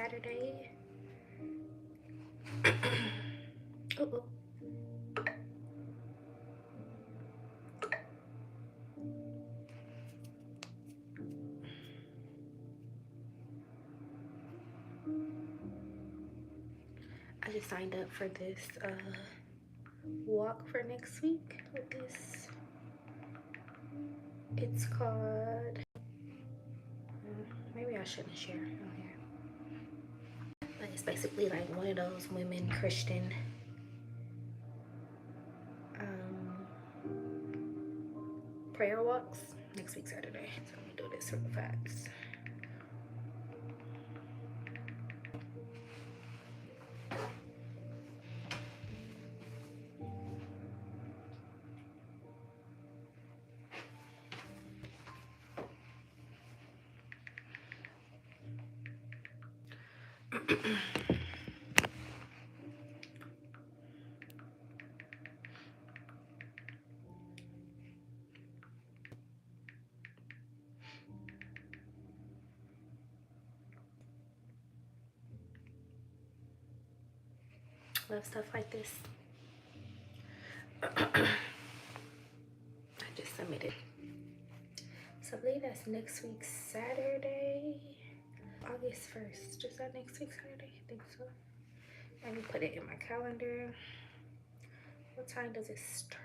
Saturday. Uh-oh. I just signed up for this walk for next week with this. It's called, maybe I shouldn't share on here, but it's basically like one of those women Christian prayer walks next week Saturday. So let me do this real fast. Love stuff like this. I just submitted. So I believe that's next week Saturday, August 1st. Is that next week Saturday? I think so. Let me put it in my calendar. What time does it start?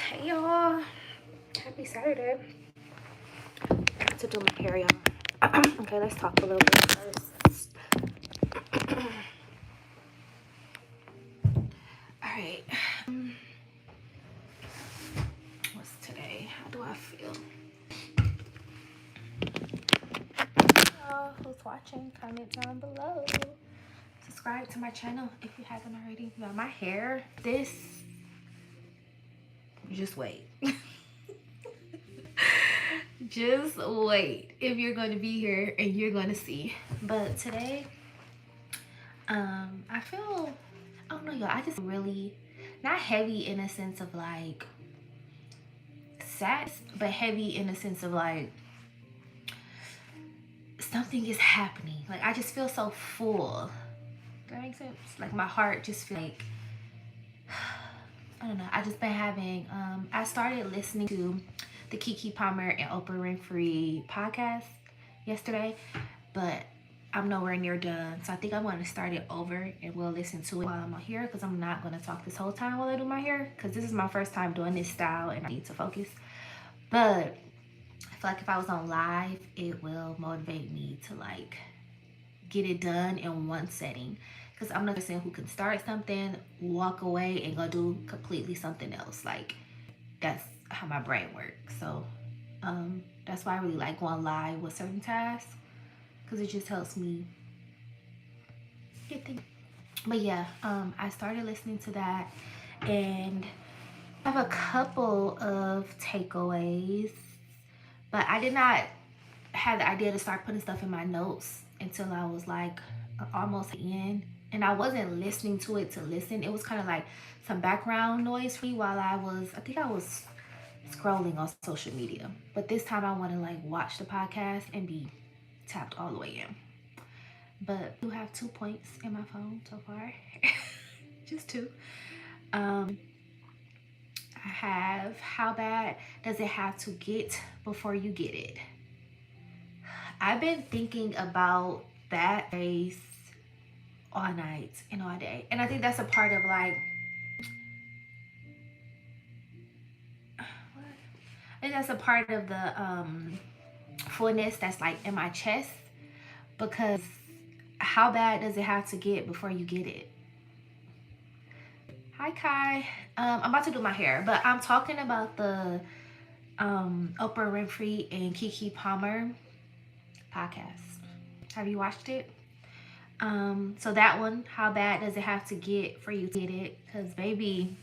Hey y'all, happy Saturday. I have to do my hair, y'all. Okay, let's talk a little bit first. All right. What's today? How do I feel? Who's watching? Comment down below. Subscribe to my channel if you haven't already. Now my hair, this, just wait. Just wait if you're going to be here and you're going to see. But today, I feel, I don't know, y'all, I just really not heavy in a sense of like sad, but heavy in a sense of like something is happening. Like I just feel so full. Does that make sense? Like my heart just feels like, I don't know, I just been having, I started listening to the Keke Palmer and Oprah Winfrey podcast yesterday, but I'm nowhere near done. So I think I'm going to start it over and we'll listen to it while I'm on here, because I'm not going to talk this whole time while I do my hair, because this is my first time doing this style and I need to focus. But I feel like if I was on live, it will motivate me to like get it done in one setting, because I'm not a person who can start something, walk away and go do completely something else. Like that's how my brain works. So that's why I really like going live with certain tasks, because it just helps me get things. But yeah, I started listening to that and I have a couple of takeaways, but I did not have the idea to start putting stuff in my notes until I was like almost in, and I wasn't listening to it to listen. It was kind of like some background noise for me while I think I was scrolling on social media. But this time I want to like watch the podcast and be tapped all the way in. but I do have 2 points in my phone so far. Just 2. I have, how bad does it have to get before you get it? I've been thinking about that phrase all night and all day. And I think that's a part of like, what? I think that's a part of the fullness that's like in my chest, because how bad does it have to get before you get it? Hi Kai. I'm about to do my hair, but I'm talking about the Oprah Winfrey and Keke Palmer podcast. Have you watched it? So that one, how bad does it have to get for you to get it? Because baby,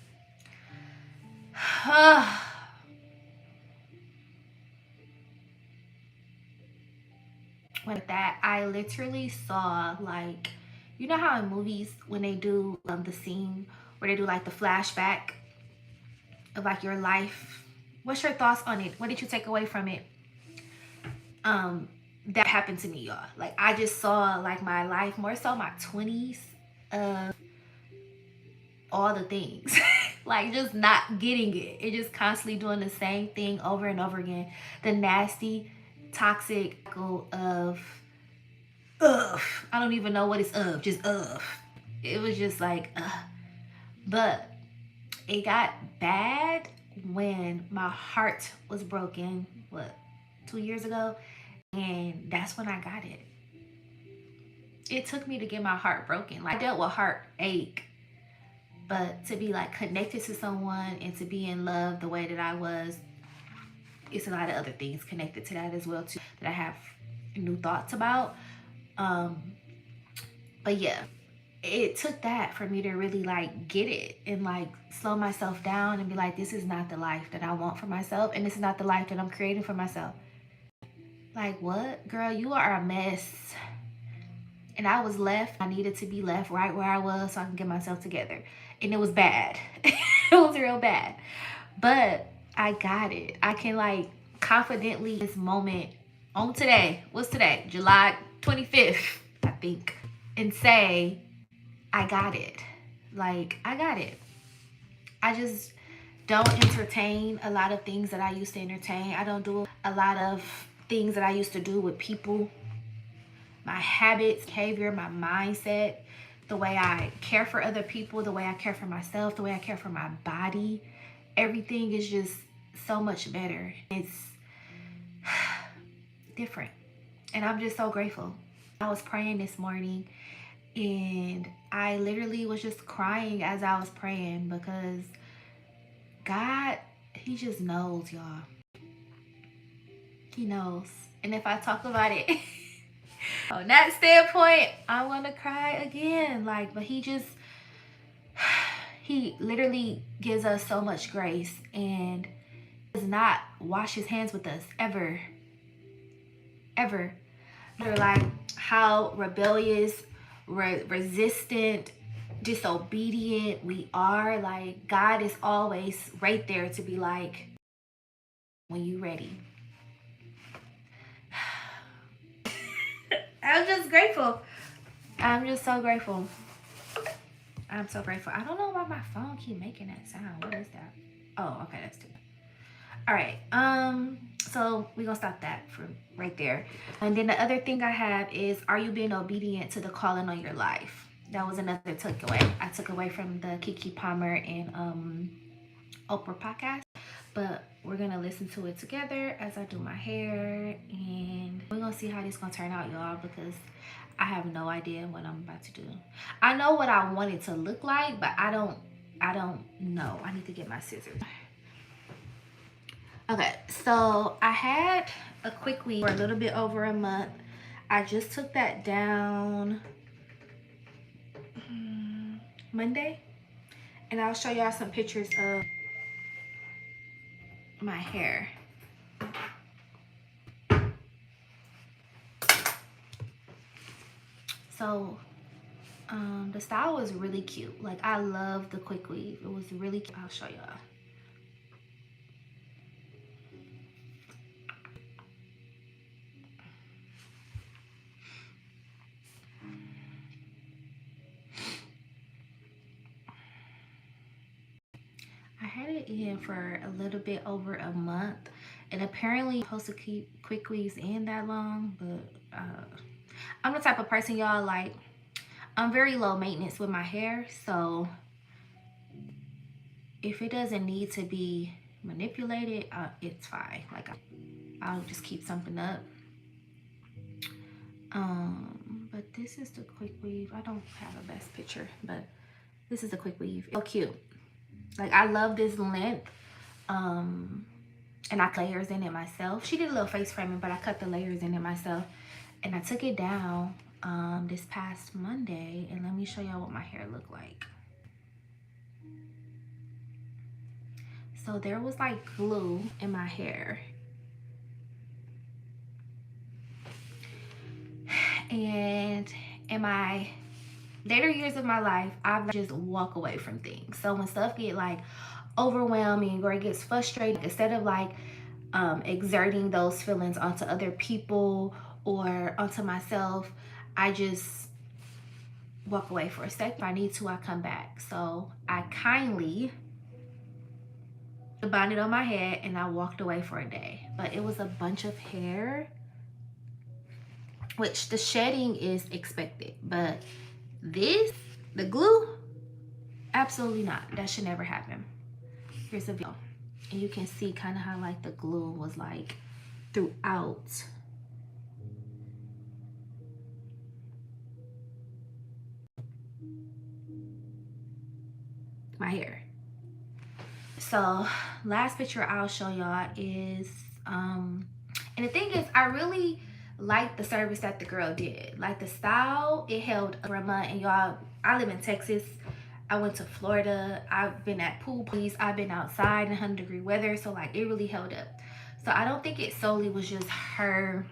with that, I literally saw, like, you know how in movies when they do the scene where they do like the flashback of like your life. What's your thoughts on it? What did you take away from it? That happened to me, y'all. Like, I just saw like my life, more so my 20s, of all the things. Like, just not getting it. It just constantly doing the same thing over and over again. The nasty, toxic cycle of I don't even know what it's of. Just it was just like but it got bad when my heart was broken, what, 2 years ago, and that's when I got it. It took me to get my heart broken. Like, I dealt with heartache, but to be like connected to someone and to be in love the way that I was, it's a lot of other things connected to that as well too, that I have new thoughts about. But yeah, it took that for me to really like get it and like slow myself down and be like, this is not the life that I want for myself, and this is not the life that I'm creating for myself. Like, what? Girl, you are a mess. And I was left, I needed to be left right where I was so I can get myself together. And it was bad. It was real bad. But I got it. I can like confidently this moment on today. What's today? July 25th, I think. And say, I got it. Like, I got it. I just don't entertain a lot of things that I used to entertain. I don't do a lot of things that I used to do with people. My habits, behavior, my mindset, the way I care for other people, the way I care for myself, the way I care for my body, everything is just so much better. It's different. And I'm just so grateful. I was praying this morning and I literally was just crying as I was praying, because God, he just knows, y'all. He knows. And if I talk about it on that standpoint, I want to cry again. Like, but he literally gives us so much grace and does not wash his hands with us ever. Ever. They're like how rebellious, resistant, disobedient we are. Like, God is always right there to be like, when you ready. I'm just grateful. I'm just so grateful. I'm so grateful. I don't know why my phone keep making that sound. What is that? Oh, okay, that's too. All right. So we're gonna stop that from right there. And then the other thing I have is, are you being obedient to the calling on your life? That was another takeaway I took away from the Keke Palmer and Oprah podcast. But we're gonna listen to it together as I do my hair, and we're gonna see how this gonna turn out, y'all, because I have no idea what I'm about to do. I know what I want it to look like, but I don't know. I need to get my scissors. Okay, so I had a quick week for a little bit over a month. I just took that down Monday, and I'll show y'all some pictures of my hair. So the style was really cute. Like, I love the quick weave. It was really cute. I'll show y'all. it in for a little bit over a month, and apparently I'm supposed to keep quick weaves in that long, but I'm the type of person, y'all, like, I'm very low maintenance with my hair, so if it doesn't need to be manipulated, it's fine. Like, I'll just keep something up. But this is the quick weave. I don't have a best picture, but this is the quick weave. So cute. Like, I love this length. And I cut layers in it myself. She did a little face framing, but I cut the layers in it myself. And I took it down this past Monday, and let me show y'all what my hair looked like. So there was like glue in my hair, and in my later years of my life, I've just walk away from things. So when stuff get like overwhelming or it gets frustrating, instead of like exerting those feelings onto other people or onto myself, I just walk away for a second. If I need to, I come back. So I kindly the bonnet on my head and I walked away for a day. But it was a bunch of hair, which the shedding is expected, but this, the glue, absolutely not. That should never happen. Here's a video, and you can see kind of how like the glue was like throughout my hair. So last picture I'll show y'all is and the thing is, I really like the service that the girl did. Like the style, it held for a month. And y'all, I live in Texas. I went to Florida. I've been at pool parties. I've been outside in 100-degree weather. So like it really held up. So I don't think it solely was just her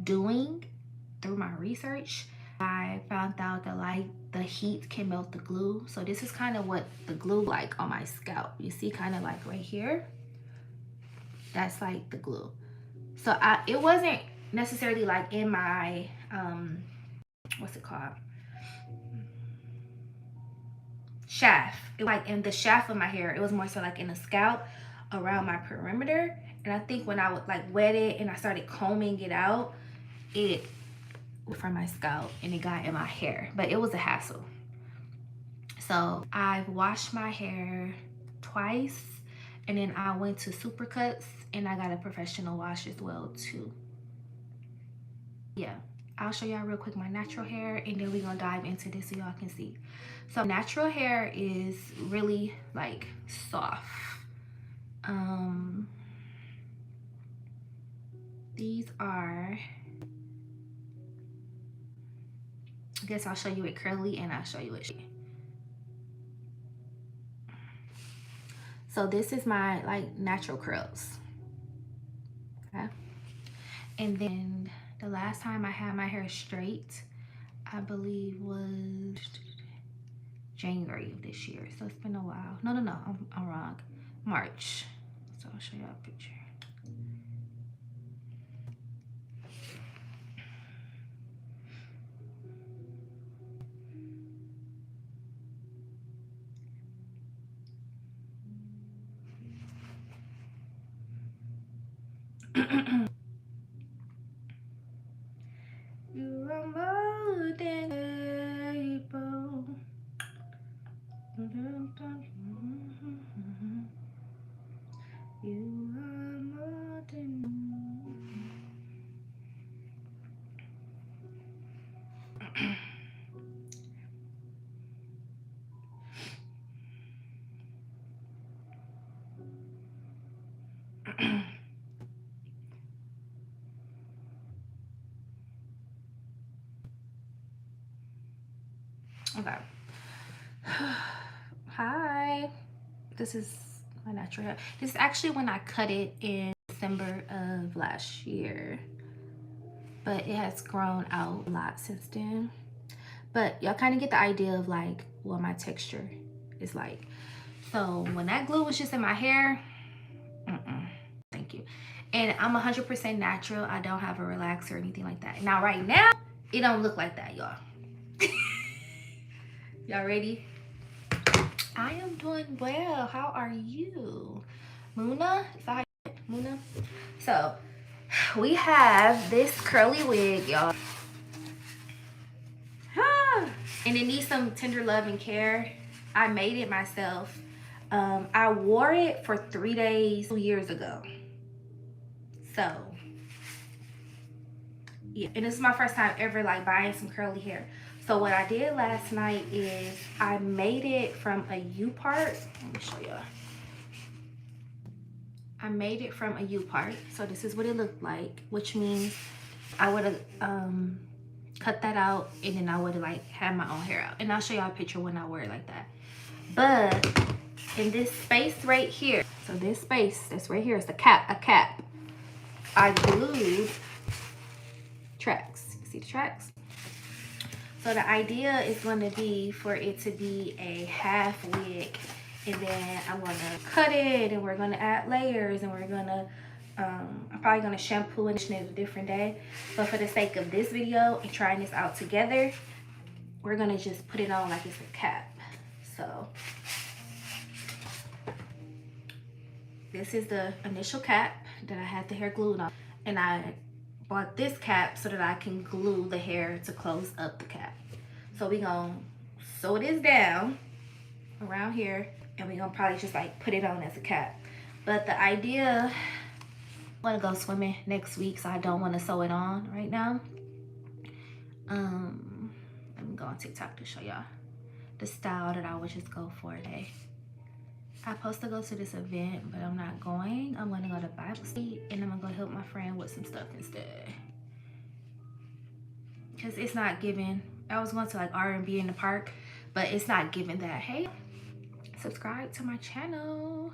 doing. Through my research, I found out that like the heat can melt the glue. So this is kind of what the glue like on my scalp. You see kind of like right here, that's like the glue. So it wasn't necessarily like in my what's it called, shaft. It was like in the shaft of my hair. It was more so like in the scalp around my perimeter. And I think when I would like wet it and I started combing it out, it from my scalp and it got in my hair, but it was a hassle. So I've washed my hair twice, and then I went to Supercuts and I got a professional wash as well too. Yeah, I'll show y'all real quick my natural hair, and then we're gonna dive into this so y'all can see. So natural hair is really like soft. These are, I guess I'll show you it curly and I'll show you it. So this is my like natural curls. Okay. And then the last time I had my hair straight, I believe was January of this year. So it's been a while. No, I'm wrong. March. So I'll show you a picture. You are more than able. You are more than. Okay. Hi. This is my natural hair. This is actually when I cut it in December of last year, but it has grown out a lot since then. But y'all kind of get the idea of like what my texture is like. So when that glue was just in my hair, thank you. And I'm 100% natural. I don't have a relaxer or anything like that. Now right now, it don't look like that, y'all. Y'all ready? I am doing well. How are you? Muna? Is that how you Muna? So, we have this curly wig, y'all. And it needs some tender love and care. I made it myself. I wore it for 3 days 2 years ago. So, yeah. And this is my first time ever like buying some curly hair. So what I did last night is I made it from a U part. Let me show y'all. I made it from a U part. So this is what it looked like, which means I would have cut that out and then I would have like had my own hair out. And I'll show y'all a picture when I wear it like that. But in this space right here, so this space that's right here is a cap. I glued tracks. You see the tracks? So the idea is going to be for it to be a half wig, and then I'm going to cut it and we're going to add layers, and we're going to I'm probably going to shampoo and condition it a different day, but for the sake of this video and trying this out together, we're going to just put it on like it's a cap. So this is the initial cap that I had the hair glued on, and I bought this cap so that I can glue the hair to close up the cap. So we're gonna sew this down around here, and we're gonna probably just like put it on as a cap. But the idea, I wanna go swimming next week, so I don't wanna sew it on right now. Let me go on TikTok to show y'all the style that I would just go for today. I'm supposed to go to this event, but I'm not going. I'm gonna go to Bible study, and I'm gonna go help my friend with some stuff instead. Cause it's not giving. I was going to like R&B in the park, but it's not giving that. Hey, subscribe to my channel.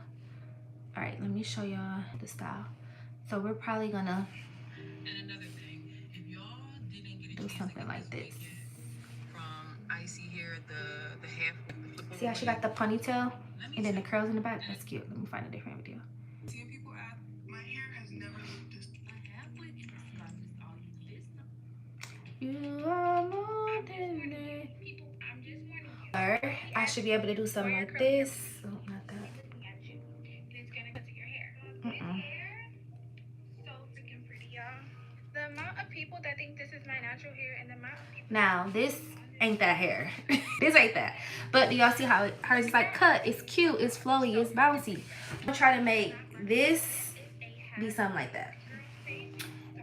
All right, let me show y'all the style. So we're probably gonna do something like this. I see here the half. See how she got the ponytail and then the curls in the back? That's cute. Let me find a different video. Seeing people ask, my hair has never looked this. You are more than me. I should be able to do something like this. Oh, not that. The amount of people that think this is my natural hair and the amount of people. Now this ain't that hair. This ain't that. But do y'all see how hers is like cut? It's cute, it's flowy, it's bouncy. I'm gonna try to make this be something like that.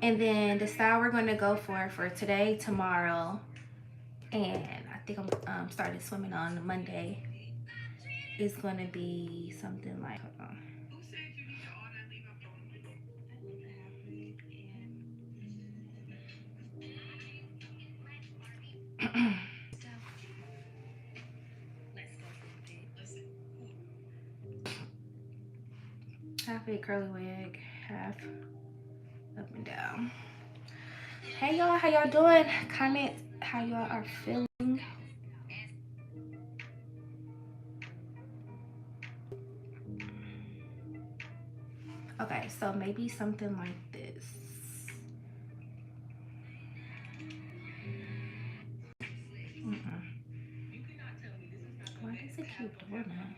And then the style we're gonna go for today, tomorrow, and I think I'm starting swimming on Monday, is gonna be something like, hold on. Half a curly wig, half up and down. Hey y'all, how y'all doing? Comment how y'all are feeling. Okay, so maybe something like this. Why does it keep doing that?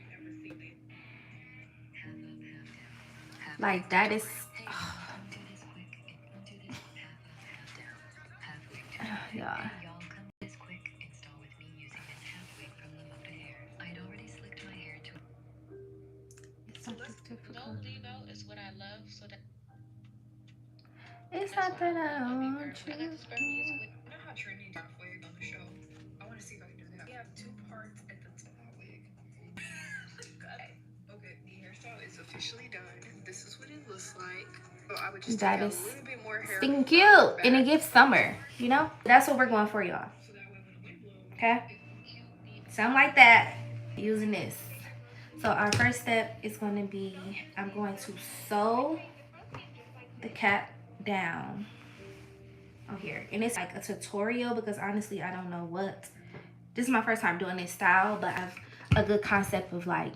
Like that is. Yeah. It's not that I want you. I know how trendy that wig on the show. I want to see if I can do that. We have two parts at the top wig. Okay, the hairstyle is officially done. This is what it looks like. So I would just that take is a little bit more hair. stinking cute, and it gives summer. You know, that's what we're going for, y'all. Okay, something like that. Using this. So our first step is going to be, I'm going to sew the cap down on here, and it's like a tutorial because honestly I don't know what. This is my first time doing this style, but I have a good concept of like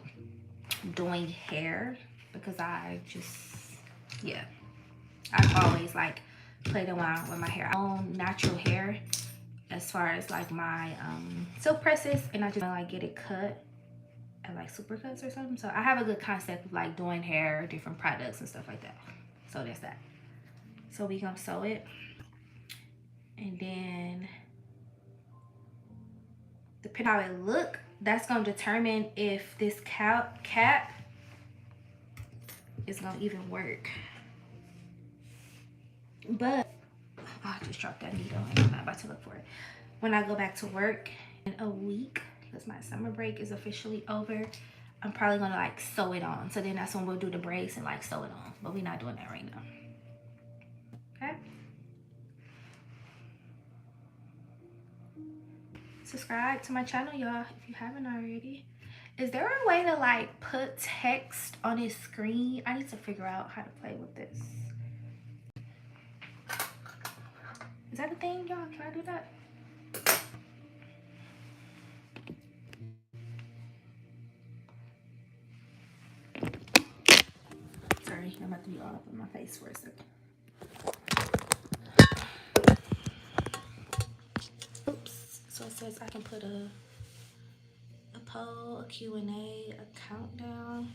doing hair because I just, yeah, I've always like played around with my hair. I own natural hair as far as like my silk presses, and I just like get it cut at like Supercuts or something. So I have a good concept of like doing hair, different products and stuff like that. So that's that. So we gonna sew it, and then depending on how it look, that's gonna determine if this cap is gonna even work. But oh, I just dropped that needle and I'm not about to look for it. When I go back to work in a week, because my summer break is officially over, I'm probably gonna like sew it on. So then that's when we'll do the brace and like sew it on. But we're not doing that right now. Okay? Subscribe to my channel, y'all, if you haven't already. Is there a way to like put text on his screen? I need to figure out how to play with this. Is that a thing, y'all? Can I do that? Sorry, I'm about to be all up in my face for a second. Oops. So it says I can put a poll, a Q&A, a countdown.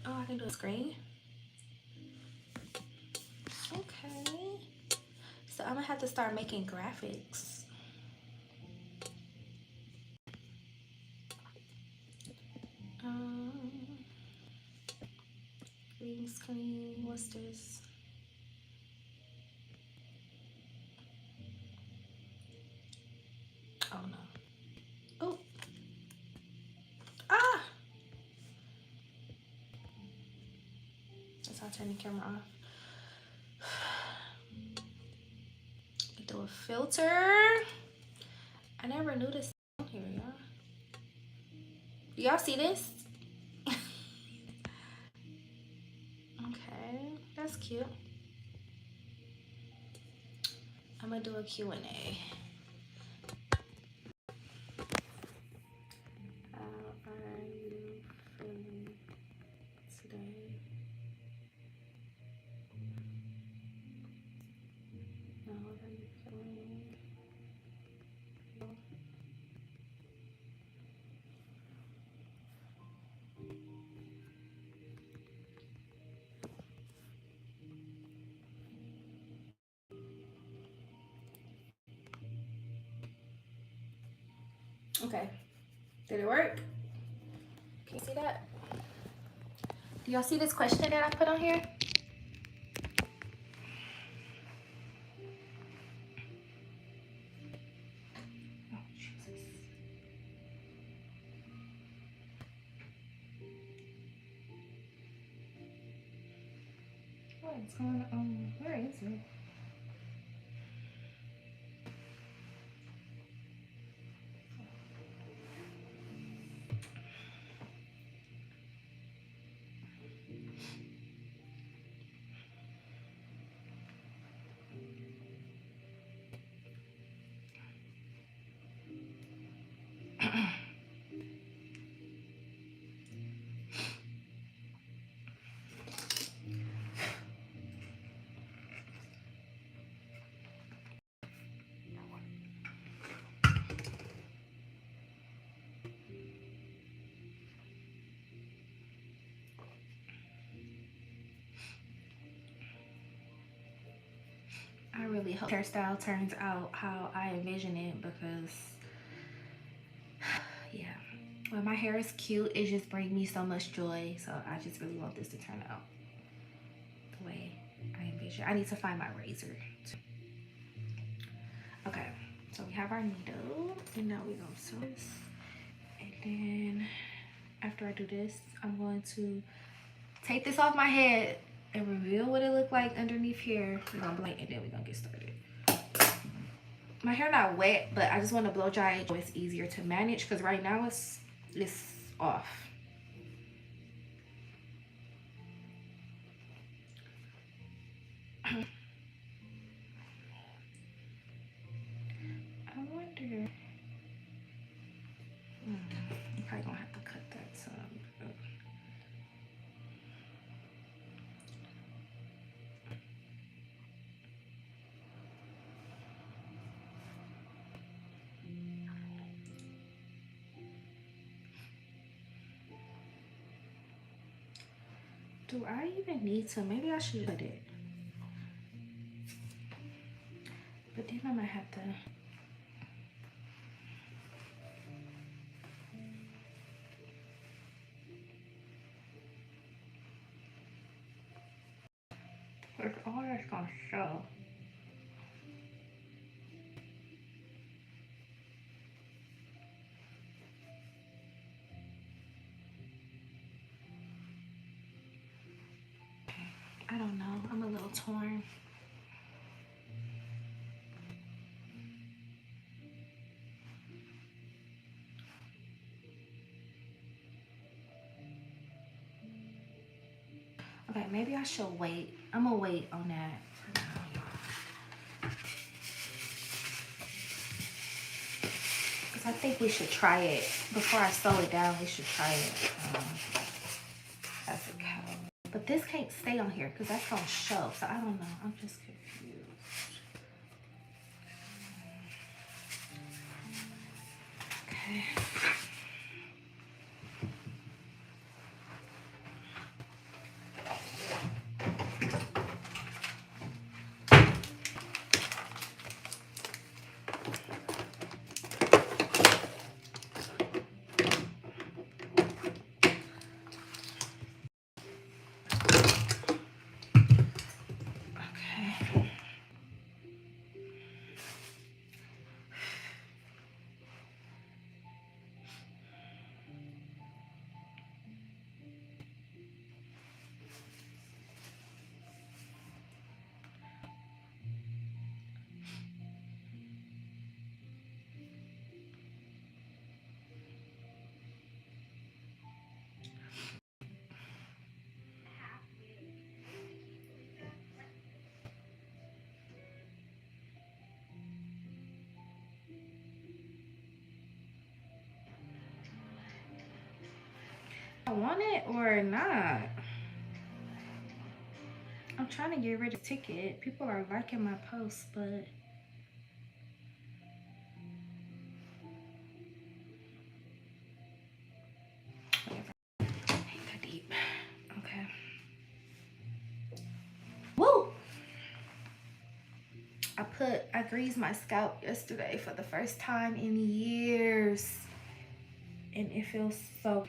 Oh, I can do a screen. Okay. So I'm gonna have to start making graphics. Green screen. What's this? Oh no. Oh. Ah. That's how I turn the camera off. Do a filter. I never knew this on here, y'all. Do y'all see this? Okay, that's cute. I'm gonna do a Q&A. How are you feeling today? How are you feeling? Okay, did it work? Can you see that? Do y'all see this question that I put on here? Oh, Jesus. What's going on? Where is it? I really hope hairstyle turns out how I envision it, because yeah, when my hair is cute, it just brings me so much joy. So I just really want this to turn out the way I envision. I need to find my razor too. Okay, so we have our needle, and now we're gonna sew this. And then after I do this, I'm going to take this off my head and reveal what it looked like underneath here. We're gonna blend, and then we're gonna get started. My hair not wet, but I just want to blow dry it so it's easier to manage, because right now it's off. I wonder. I'm probably gonna have to cut that some. Do I even need to? Maybe I should put it. But then I might have to. It's all that's gonna show. I don't know. I'm a little torn. Okay, maybe I should wait. I'm gonna wait on that for now. Because I think we should try it. Before I sew it down, we should try it as a cowl. But this can't stay on here because that's gonna show. So I don't know. I'm just confused. Okay. I want it or not. I'm trying to get rid of the ticket. People are liking my posts, but whatever. Ain't that deep. Okay. Woo! I greased my scalp yesterday for the first time in years. And it feels so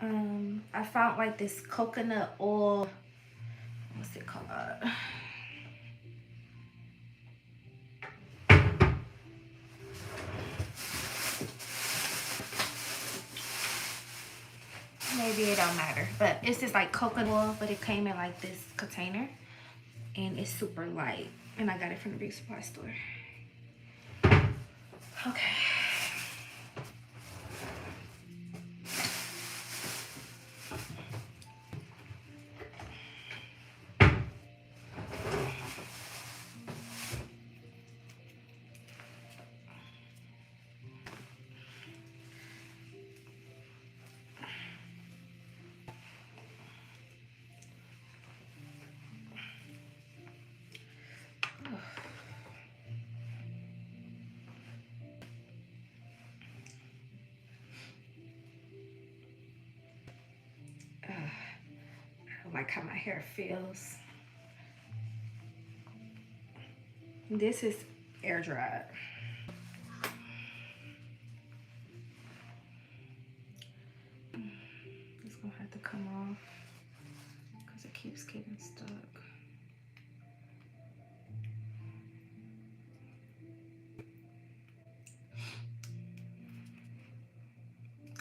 I found like this coconut oil, what's it called? Maybe it don't matter, but it's just like coconut oil, but it came in like this container and it's super light, and I got it from the beauty supply store. Okay. I don't like how my hair feels. This is air dried. It's gonna have to come off because it keeps getting stuck.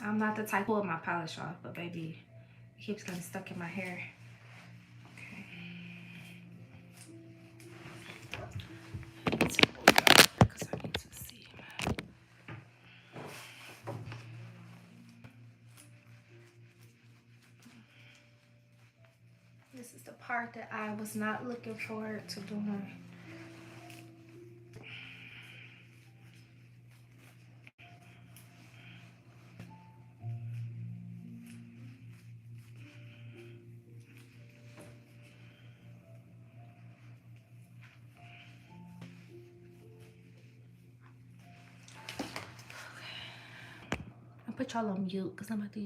I'm not the type to pull my polish off, but baby, it keeps getting stuck in my hair. Okay. Because I need to see. This is the part that I was not looking forward to doing. I'll put y'all on mute because I'm about to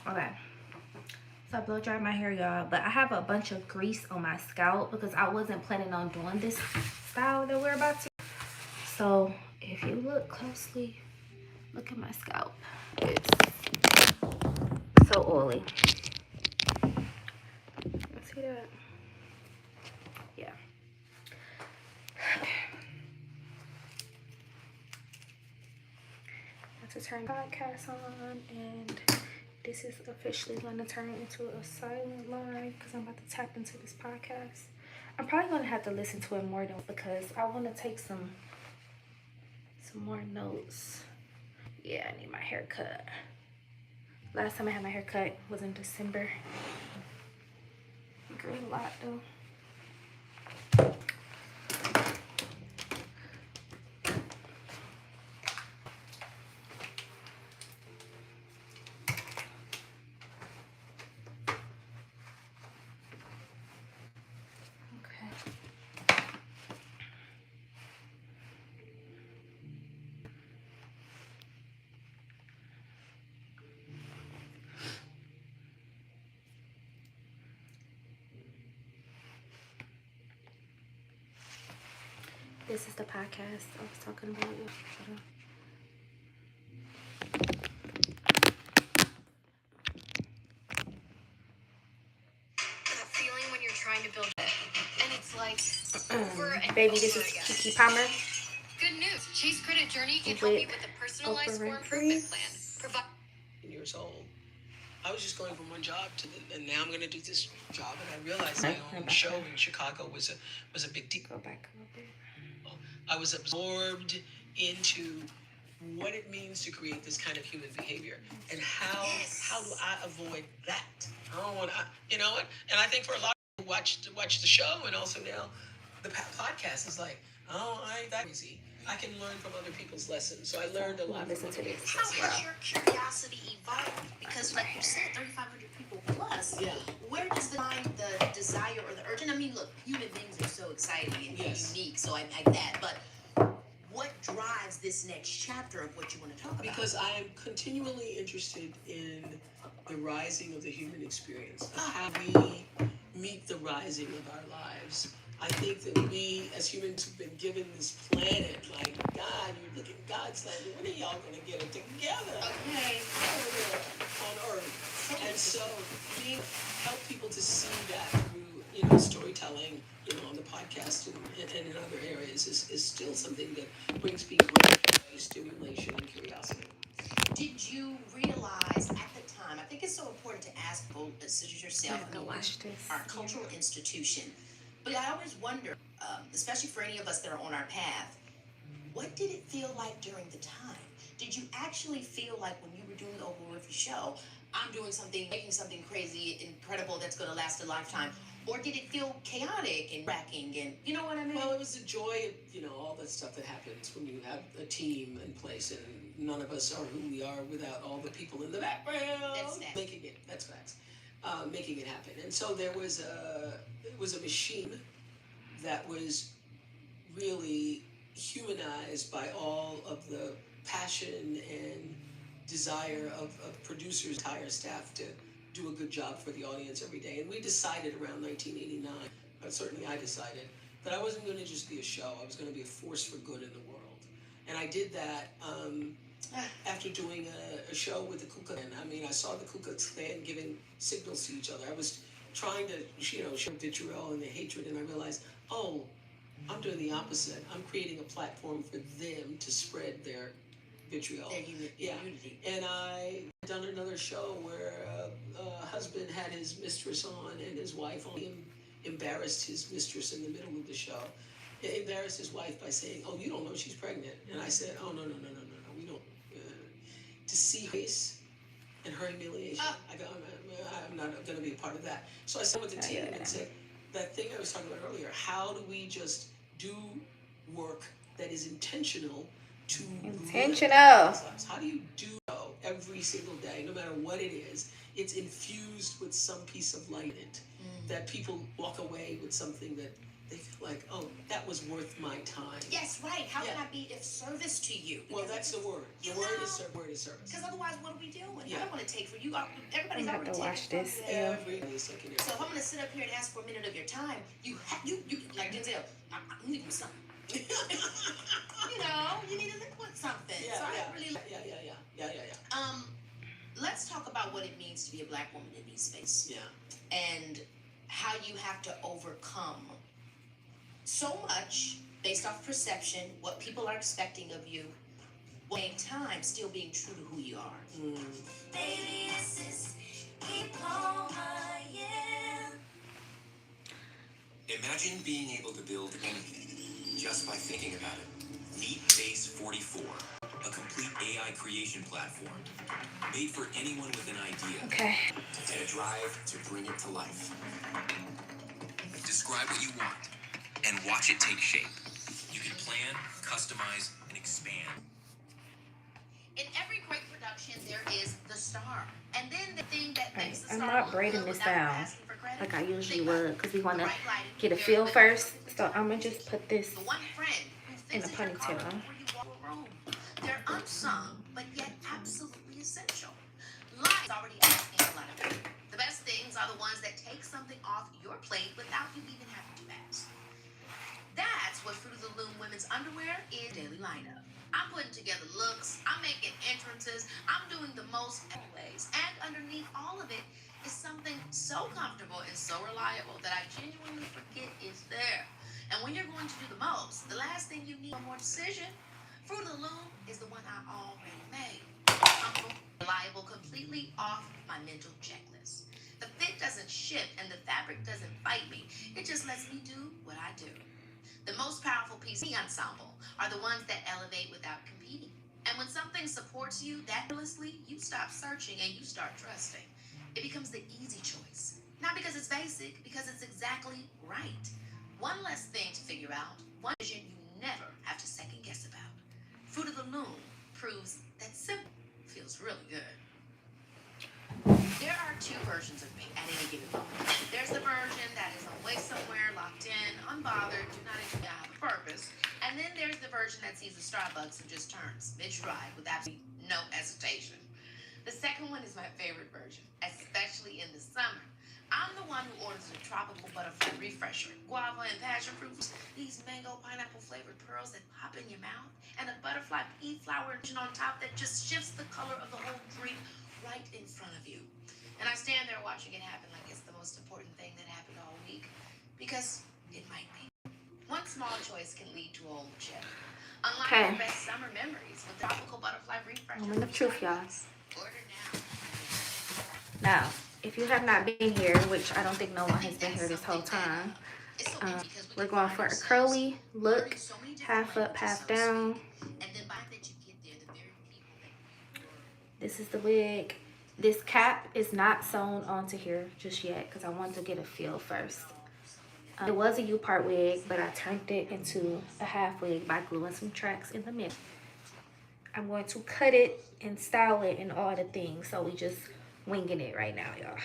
Okay. So I blow dried my hair, y'all, but I have a bunch of grease on my scalp because I wasn't planning on doing this style that we're about to. So if you look closely, look at my scalp. It's so oily. See that? Yeah. To turn podcast on, and this is officially going to turn into a silent line because I'm about to tap into this podcast. I'm probably going to have to listen to it more though because I want to take some more notes. Yeah, I need my hair cut. Last time I had my hair cut was in December. I grew a lot though. This is the podcast I was talking about. That feeling when you're trying to build it, and it's like baby, this is Kiki Palmer. Good news. Chase Credit Journey can help you with a personalized score improvement plan. Years old. I was just going from one job to and now I'm going to do this job, and I realized my own show in Chicago was a big deal. Go back a little bit. I was absorbed into what it means to create this kind of human behavior, and how do I avoid that? I don't want to, you know what? And I think for a lot of people who watch the show, and also now the podcast is like, oh, I ain't that easy. I can learn from other people's lessons. So I learned a lot from other people's lessons. How has your curiosity evolved? Because like you said, 3,500 people plus. Yeah. Where does the desire or the urge? And I mean, look, human beings are so exciting and unique, so I like that. But what drives this next chapter of what you want to talk about? Because I am continually interested in the rising of the human experience, of how we meet the rising of our lives. I think that we, as humans, have been given this planet, like, God, you look at God's like, when are y'all going to get it together? Okay. On Earth. And so, help people to see that through, storytelling, on the podcast and in other areas is still something that brings people joy, stimulation, and curiosity. Did you realize at the time, I think it's so important to ask people, such as yourself, our cultural institution, but I always wonder, especially for any of us that are on our path, what did it feel like during the time? Did you actually feel like when you were doing the Oprah Winfrey Show, I'm doing something, making something crazy, incredible, that's going to last a lifetime? Or did it feel chaotic and wrecking and, you know what I mean? Well, it was the joy of, all that stuff that happens when you have a team in place, and none of us are who we are without all the people in the background. That's that. That's facts. Making it happen. And so it was a machine that was really humanized by all of the passion and desire of producers, entire staff to do a good job for the audience every day. And we decided around 1989, but certainly I decided, that I wasn't going to just be a show. I was going to be a force for good in the world. And I did that after doing a show with the Ku Klux Klan. I mean, I saw the Ku Klux Klan giving signals to each other. I was trying to, show vitriol and the hatred, and I realized, I'm doing the opposite. I'm creating a platform for them to spread their vitriol. Their unity. And I done another show where a husband had his mistress on, and his wife only embarrassed his mistress in the middle of the show. He embarrassed his wife by saying, you don't know she's pregnant. And I said, no, we don't. To see her face and her humiliation, I go, I'm not going to be a part of that. So I sat with the team and said, that thing I was talking about earlier, how do we just do work that is intentional to how do you do every single day, no matter what it is? It's infused with some piece of light in it, that people walk away with something that they feel like, oh, that was worth my time. Yes, right. How can I be of service to you? Well, that's the word. The word is service. Because otherwise, what are we doing? Yeah. I don't want to take for you. Everybody's I'm already to watch taken this. from you. So if I'm going to sit up here and ask for a minute of your time, you like Denzel, I need something. You need to liquid something. Let's talk about what it means to be a black woman in these spaces. Yeah. And how you have to overcome so much based off perception, what people are expecting of you, at the same time still being true to who you are. Baby, this is keep on my Imagine being able to build anything just by thinking about it. Meet Base 44, a complete AI creation platform made for anyone with an idea and a drive to bring it to life. Describe what you want and watch it take shape. You can plan, customize, and expand. In every great production, there is the star. And then the thing that makes the I'm star not braiding this down like I usually would because we want to get a feel first. So I'm going to just put this in a ponytail. They're unsung, but yet absolutely essential. Life is already asking a lot of you. The best things are the ones that take something off your plate without you even having to ask. That's what Fruit of the Loom women's underwear is daily lineup. I'm putting together looks, I'm making entrances, I'm doing the most always. And underneath all of it is something so comfortable and so reliable that I genuinely forget is there. And when you're going to do the most, the last thing you need is more decision. Fruit of the Loom is the one I already made. Comfortable, reliable, completely off my mental checklist. The fit doesn't shift and the fabric doesn't fight me. It just lets me do what I do. The most powerful piece of the ensemble are the ones that elevate without competing. And when something supports you that endlessly, you stop searching and you start trusting. It becomes the easy choice. Not because it's basic, because it's exactly right. One less thing to figure out, one vision you never have to second guess about. Fruit of the Loom proves that simple feels really good. There are two versions of me at any given moment. There's the version that is away somewhere, locked in, unbothered, do not even have a purpose. And then there's the version that sees the Starbucks and just turns mid-stride with absolutely no hesitation. The second one is my favorite version, especially in the summer. I'm the one who orders a tropical butterfly refresher, guava and passion fruits, these mango pineapple flavored pearls that pop in your mouth, and a butterfly pea flower on top that just shifts the color of the whole drink right in front of you. And I stand there watching it happen like it's the most important thing that happened all week, because it might be. One small choice can lead to a whole chip. Unlike the best summer memories with tropical butterfly refresher. Moment of truth, y'all. Order now. Now, if you have not been here, which I don't think no one has been here this whole time, we're going for a curly look, half up, half down. This is the wig. This cap is not sewn onto here just yet because I want to get a feel first. It was a U-part wig, but I turned it into a half wig by gluing some tracks in the middle. I'm going to cut it and style it and all the things. So we just winging it right now, y'all.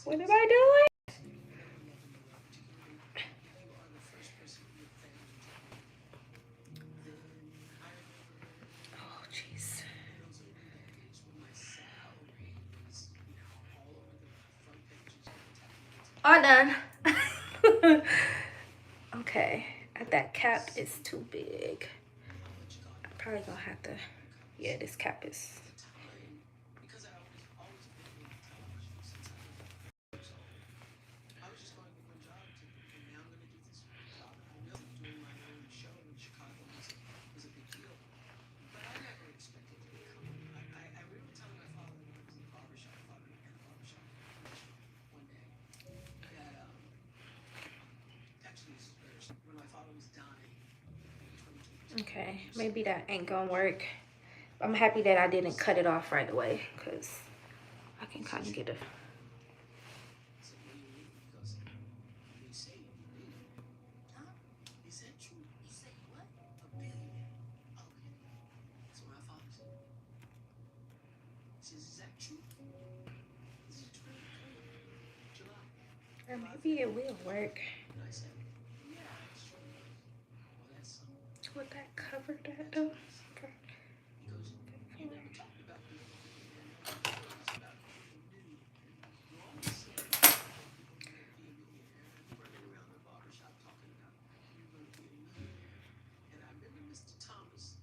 What am I doing? Oh, jeez. All done. Okay, that cap is too big. I'm probably gonna have to, yeah, this cap is. Okay, maybe that ain't gonna work. I'm happy that I didn't cut it off right away because I can kind of get a. Or maybe it will work. And I said, yeah, it's true. Well, that's something. Would that cover that though? Okay. He goes, you never talked about being a millionaire. About being new. You always said people need to be a millionaire. And we're running around the barbershop talking about you're going to be a millionaire. And I remember Mr. Thomas,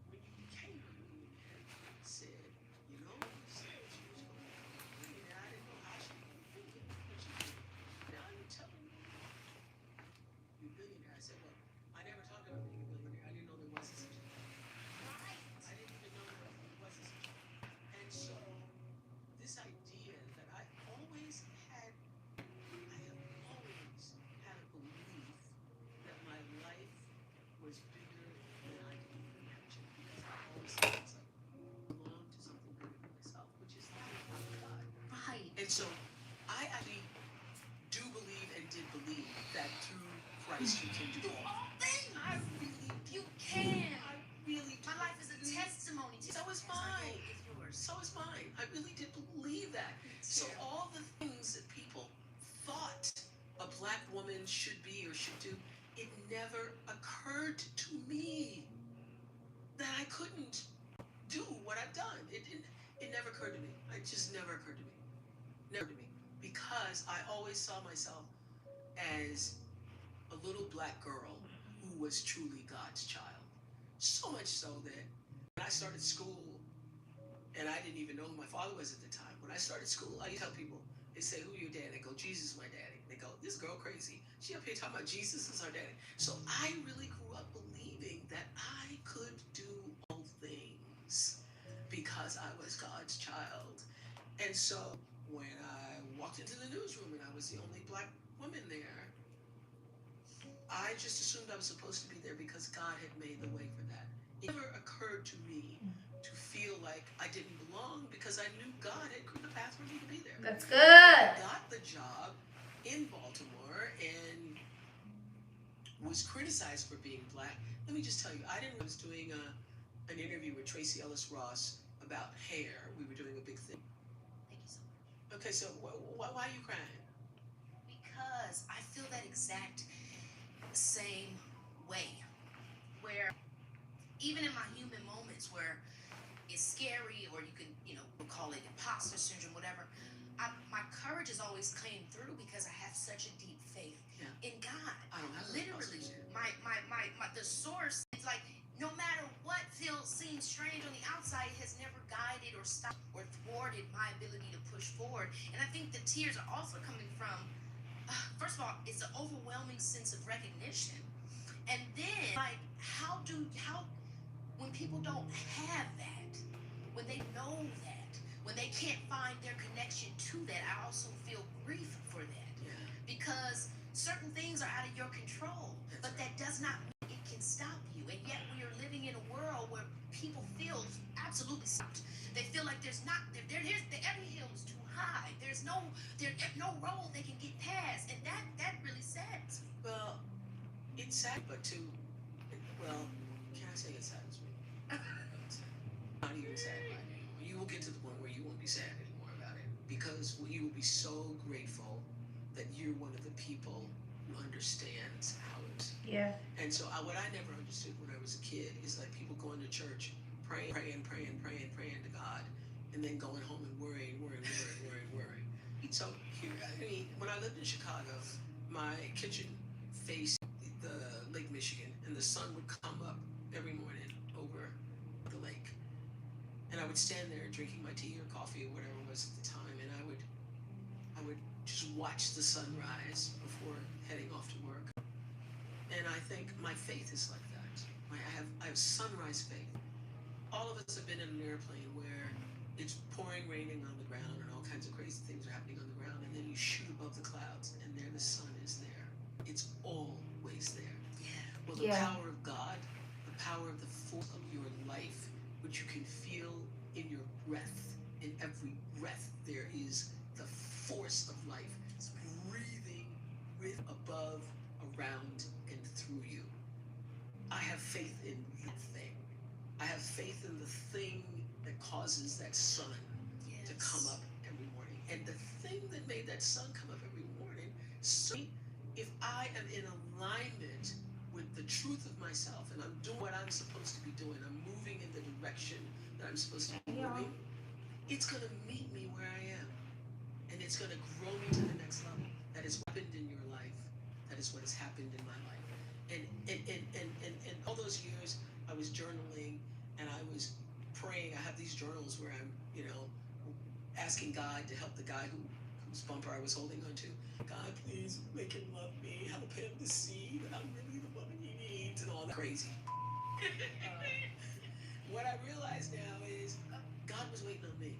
when you became a millionaire, said, you know, you said you was going to become a millionaire. I didn't know how she was going to do it, but you did. Now you're telling me you're a millionaire. I said, well, I never talked about being a millionaire. I didn't know there was such a thing. I didn't even know there was such a thing. And so this idea that I have always had a belief that my life was bigger than I could even imagine, because I always thought it's like belong to something bigger than myself, which is the power of God. Right. And so I actually do believe and did believe that through Christ you can do all things. I really You can. I really do. My life is a testimony to So is mine. It's yours. So is mine. I really did believe that. So all the things that people thought a black woman should be or should do, it never occurred to me that I couldn't do what I've done. It never occurred to me. It just never occurred to me. Never to me. Because I always saw myself as a little black girl who was truly God's child. So much so that when I started school, and I didn't even know who my father was at the time. When I started school, I tell people, they say, who your dad? They go, Jesus is my daddy. They go, this girl crazy. She up here talking about Jesus is her daddy. So I really grew up believing that I could do all things because I was God's child. And so when I walked into the newsroom and I was the only black woman there, I just assumed I was supposed to be there because God had made the way for that. It never occurred to me to feel like I didn't belong because I knew God had created a path for me to be there. That's good. I got the job in Baltimore and was criticized for being black. Let me just tell you, I was doing an interview with Tracy Ellis Ross about hair. We were doing a big thing. Thank you so much. Okay, so why are you crying? Because I feel that exact same way, where even in my human moments where it's scary, or you can, we'll call it imposter syndrome, whatever, my courage has always came through because I have such a deep faith in God. I don't have Literally, the source, it's like, no matter what seems strange on the outside, it has never guided or stopped or thwarted my ability to push forward. And I think the tears are also coming from, first of all, it's an overwhelming sense of recognition. And then, like, when people don't have that, when they know that, when they can't find their connection to that, I also feel grief for that. Yeah. Because certain things are out of your control, but that does not mean it can stop you. And yet we are living in a world where people feel absolutely stopped. They feel like every hill is too high. There's no road they can get past, and that really saddens me. Well, it's sad, but can I say it saddens me? Not even sad about it anymore. You will get to the point where you won't be sad anymore about it, because you will be so grateful that you're one of the people who understands how it. Yeah. And so what I never understood when I was a kid is like people going to church, praying to God, and then going home and worrying. So here, when I lived in Chicago, my kitchen faced the Lake Michigan, and the sun would come up every morning over the lake. And I would stand there drinking my tea or coffee or whatever it was at the time, and I would just watch the sun rise before heading off to work. And I think my faith is like that. I have sunrise faith. All of us have been in an airplane where it's raining on the ground, and all kinds of crazy things are happening on the ground, and then you shoot above the clouds, and there the sun is there. It's always there. Well, the power of God, the power of the force of your life, which you can feel in your breath. In every breath, there is the force of life. It's breathing with, above, around, and through you. I have faith in that thing. I have faith in the thing that causes that sun to come up every morning. And the thing that made that sun come up every morning So if I am in alignment with the truth of myself and I'm doing what I'm supposed to be doing, I'm moving in the direction that I'm supposed to be moving, it's going to meet me where I am. And it's going to grow me to the next level. That is what happened in your life. That is what has happened in my life. And all those years I was journaling and I was praying. I have these journals where I'm, asking God to help the guy whose bumper I was holding on to. God, please make him love me. Help him to see that I'm really the woman he needs and all that crazy. What I realize now is God was waiting on me.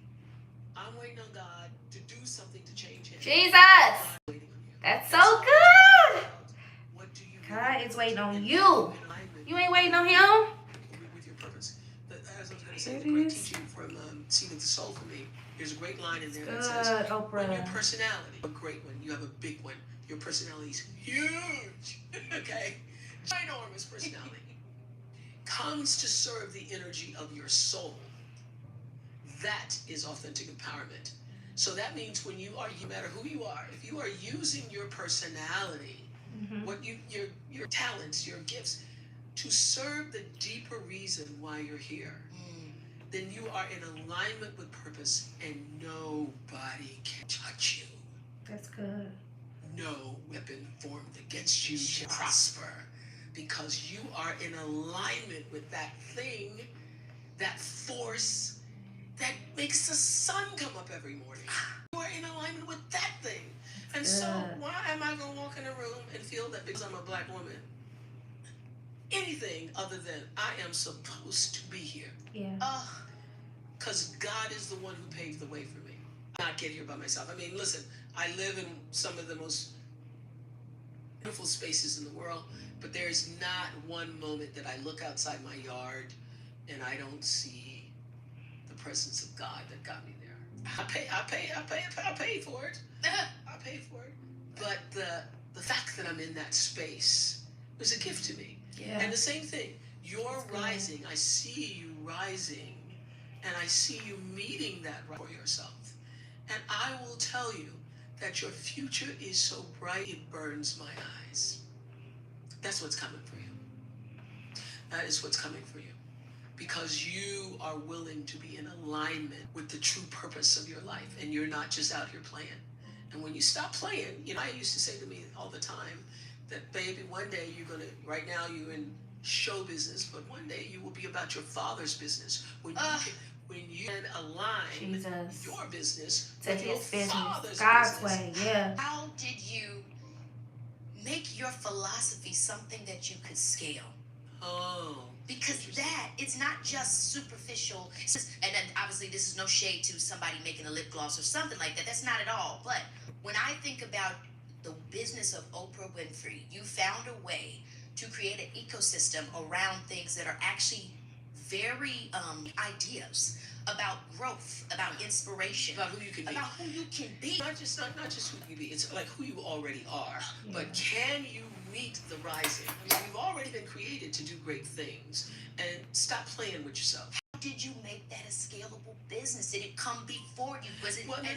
I'm waiting on God to do something to change him. Jesus! That's so good! God is waiting on you. You ain't waiting on him? With your purpose. As I was going to say, the great teaching from Seed of the Soul for me, there's a great line in there that says, when your personality, a great one, you have a big one, your personality is huge, okay? Ginormous personality, comes to serve the energy of your soul. That is authentic empowerment. So that means when you are, no matter who you are, if you are using your personality, what your talents, your gifts, to serve the deeper reason why you're here, then you are in alignment with purpose and nobody can touch you. That's good. No weapon formed against you shall prosper, because you are in alignment with that thing, that force that makes the sun come up every morning. You are in alignment with that thing. And so why am I going to walk in a room and feel that because I'm a black woman, anything other than I am supposed to be here? Yeah. Because God is the one who paved the way for me. I not get here by myself. I mean, listen, I live in some of the most beautiful spaces in the world, but there is not one moment that I look outside my yard and I don't see the presence of God that got me there. I paid for it. I paid for it. But the fact that I'm in that space was a gift to me. Yeah. And the same thing, you're rising. I see you rising. And I see you meeting that for yourself. And I will tell you that your future is so bright it burns my eyes. That's what's coming for you. That is what's coming for you. Because you are willing to be in alignment with the true purpose of your life. And you're not just out here playing. And when you stop playing, I used to say to me all the time that, baby, one day you're going to, right now you're in show business, but one day you will be about your Father's business. When you can align your business to with your his business, Father's God's business. way, yeah. How did you make your philosophy something that you could scale? Because it's not just superficial, and then obviously this is no shade to somebody making a lip gloss or something like that. That's not at all. But when I think about the business of Oprah Winfrey, you found a way to create an ecosystem around things that are actually very ideas about growth, about inspiration, about who you can be. About who you can be. Not just who you can be. It's like who you already are. Yeah. But can you meet the rising? I mean, you've already been created to do great things. And stop playing with yourself. How did you make that a scalable business? Did it come before you? Was it? Well, no.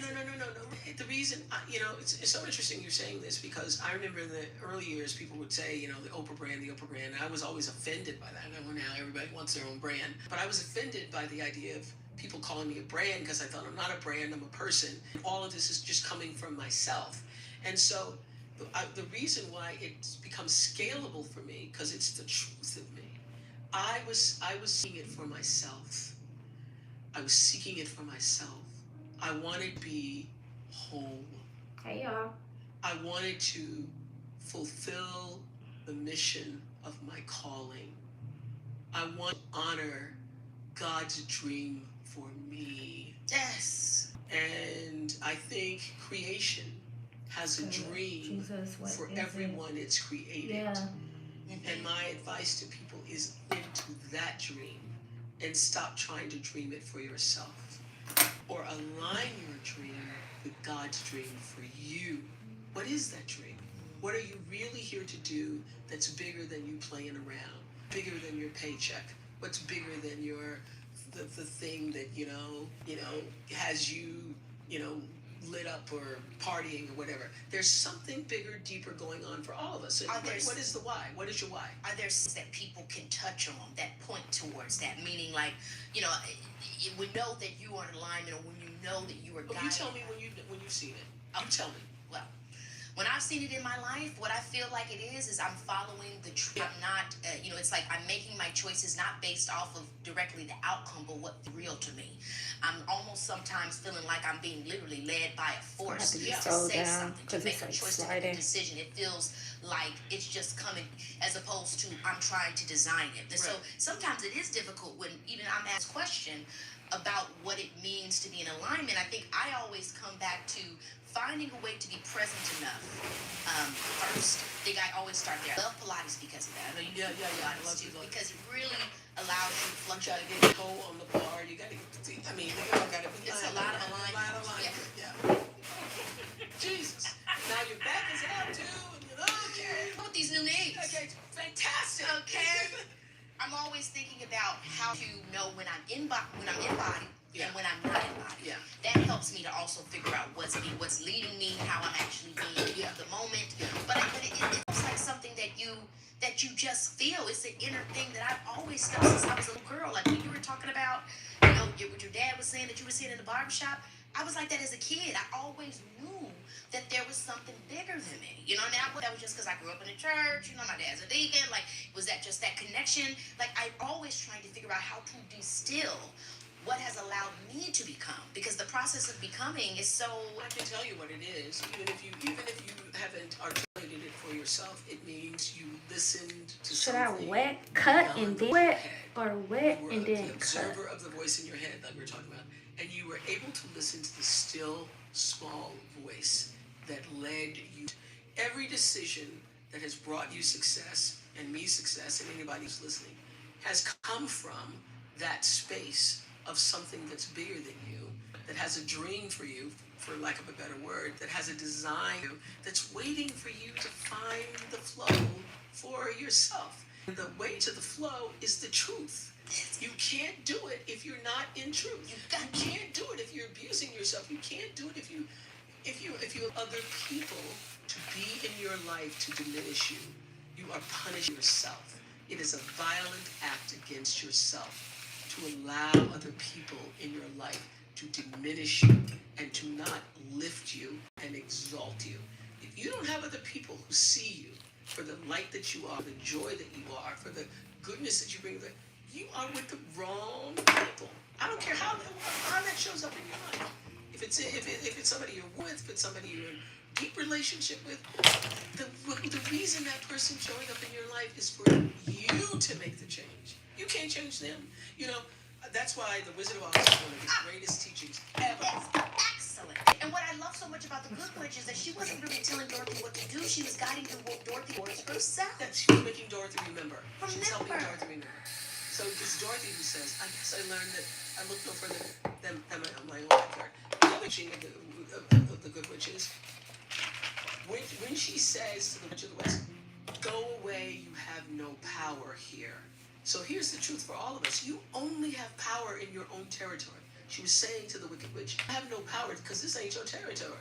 The reason, it's so interesting you're saying this, because I remember in the early years, people would say, the Oprah brand, and I was always offended by that. I know now everybody wants their own brand. But I was offended by the idea of people calling me a brand, because I thought I'm not a brand, I'm a person. All of this is just coming from myself. And so the reason why it's become scalable for me, because it's the truth of me. I was seeing it for myself. I was seeking it for myself. I wanted to be whole. Hey, y'all. I wanted to fulfill the mission of my calling. I want to honor God's dream for me. Yes. And I think creation has a dream for everyone it's created. Yeah. And my advice to people is into that dream and stop trying to dream it for yourself, or align your dream with God's dream for you. What is that dream? What are you really here to do that's bigger than you playing around, bigger than your paycheck? What's bigger than the thing that, has you, lit up or partying or whatever. There's something bigger, deeper going on for all of us. So what is the why? What is your why? Are there things that people can touch on that point towards that? Meaning, like, you know, we know that you are in alignment, or when you know that you are guided. You tell me when you've seen it. You tell me. Well, when I've seen it in my life, what I feel like it is I'm following the truth. I'm not, you know, it's like I'm making my choices not based off of directly the outcome, but what's real to me. I'm almost sometimes feeling like I'm being literally led by a force to say something, to make a choice, to make a decision. It feels like it's just coming, as opposed to I'm trying to design it. And so sometimes it is difficult when even I'm asked a question about what it means to be in alignment. I think I always come back to finding a way to be present enough. First, I think I always start there. I love Pilates because of that. I know you do Pilates too, because it really allows you to fluctuate. You gotta get your toe on the bar. You gotta get, I mean, you all gotta be. It's a lot of alignment. Yeah. Jesus. Now your back is out too. And you're okay. With these new knees. Okay, fantastic. Okay. I'm always thinking about how to know when I'm in body, and when I'm not in body. Yeah. That helps me to also figure out what's leading me, how I'm actually being in the moment. But it's like something that you just feel. It's an inner thing that I've always felt since I was a little girl. Like when you were talking about, you know, what your dad was saying that you were seeing in the barbershop. I was like that as a kid. I always knew that there was something bigger than me. You know, now that was just because I grew up in the church. You know, my dad's a deacon. Like, was that just that connection? Like, I always trying to figure out how to distill what has allowed me to become, because the process of becoming is so. I can tell you what it is. Even if you haven't articulated it for yourself, it means you listened to something. Should I cut and then wet, or wet and then cut? Observer of the voice in your head, like we were talking about, and you were able to listen to the still, small voice that led you. Every decision that has brought you success, and me success, and anybody who's listening, has come from that space of something that's bigger than you, that has a dream for you, for lack of a better word, that has a design that's waiting for you to find the flow for yourself. And the way to the flow is the truth. You can't do it if you're not in truth. You can't do it if you're abusing yourself. You can't do it if you have other people to be in your life to diminish you. You are punishing yourself. It is a violent act against yourself to allow other people in your life to diminish you and to not lift you and exalt you. If you don't have other people who see you for the light that you are, the joy that you are, for the goodness that you bring, you are with the wrong people. I don't care how that shows up in your life. If it's somebody you're with, if it's somebody you're in deep relationship with, the reason that person's showing up in your life is for you to make the change. You can't change them. You know, that's why The Wizard of Oz is one of the greatest teachings ever. That's excellent. And what I love so much about the Good Witch is that she wasn't really telling Dorothy what to do. She was guiding Dorothy towards herself. That she was making Dorothy remember. She was helping Dorothy remember. So it's Dorothy who says, I guess I learned that I look no further than my own backyard. The other thing of the Good Witch is, when she says to the Witch of the West, go away, you have no power here. So here's the truth for all of us. You only have power in your own territory. She was saying to the Wicked Witch, you have no power because this ain't your territory.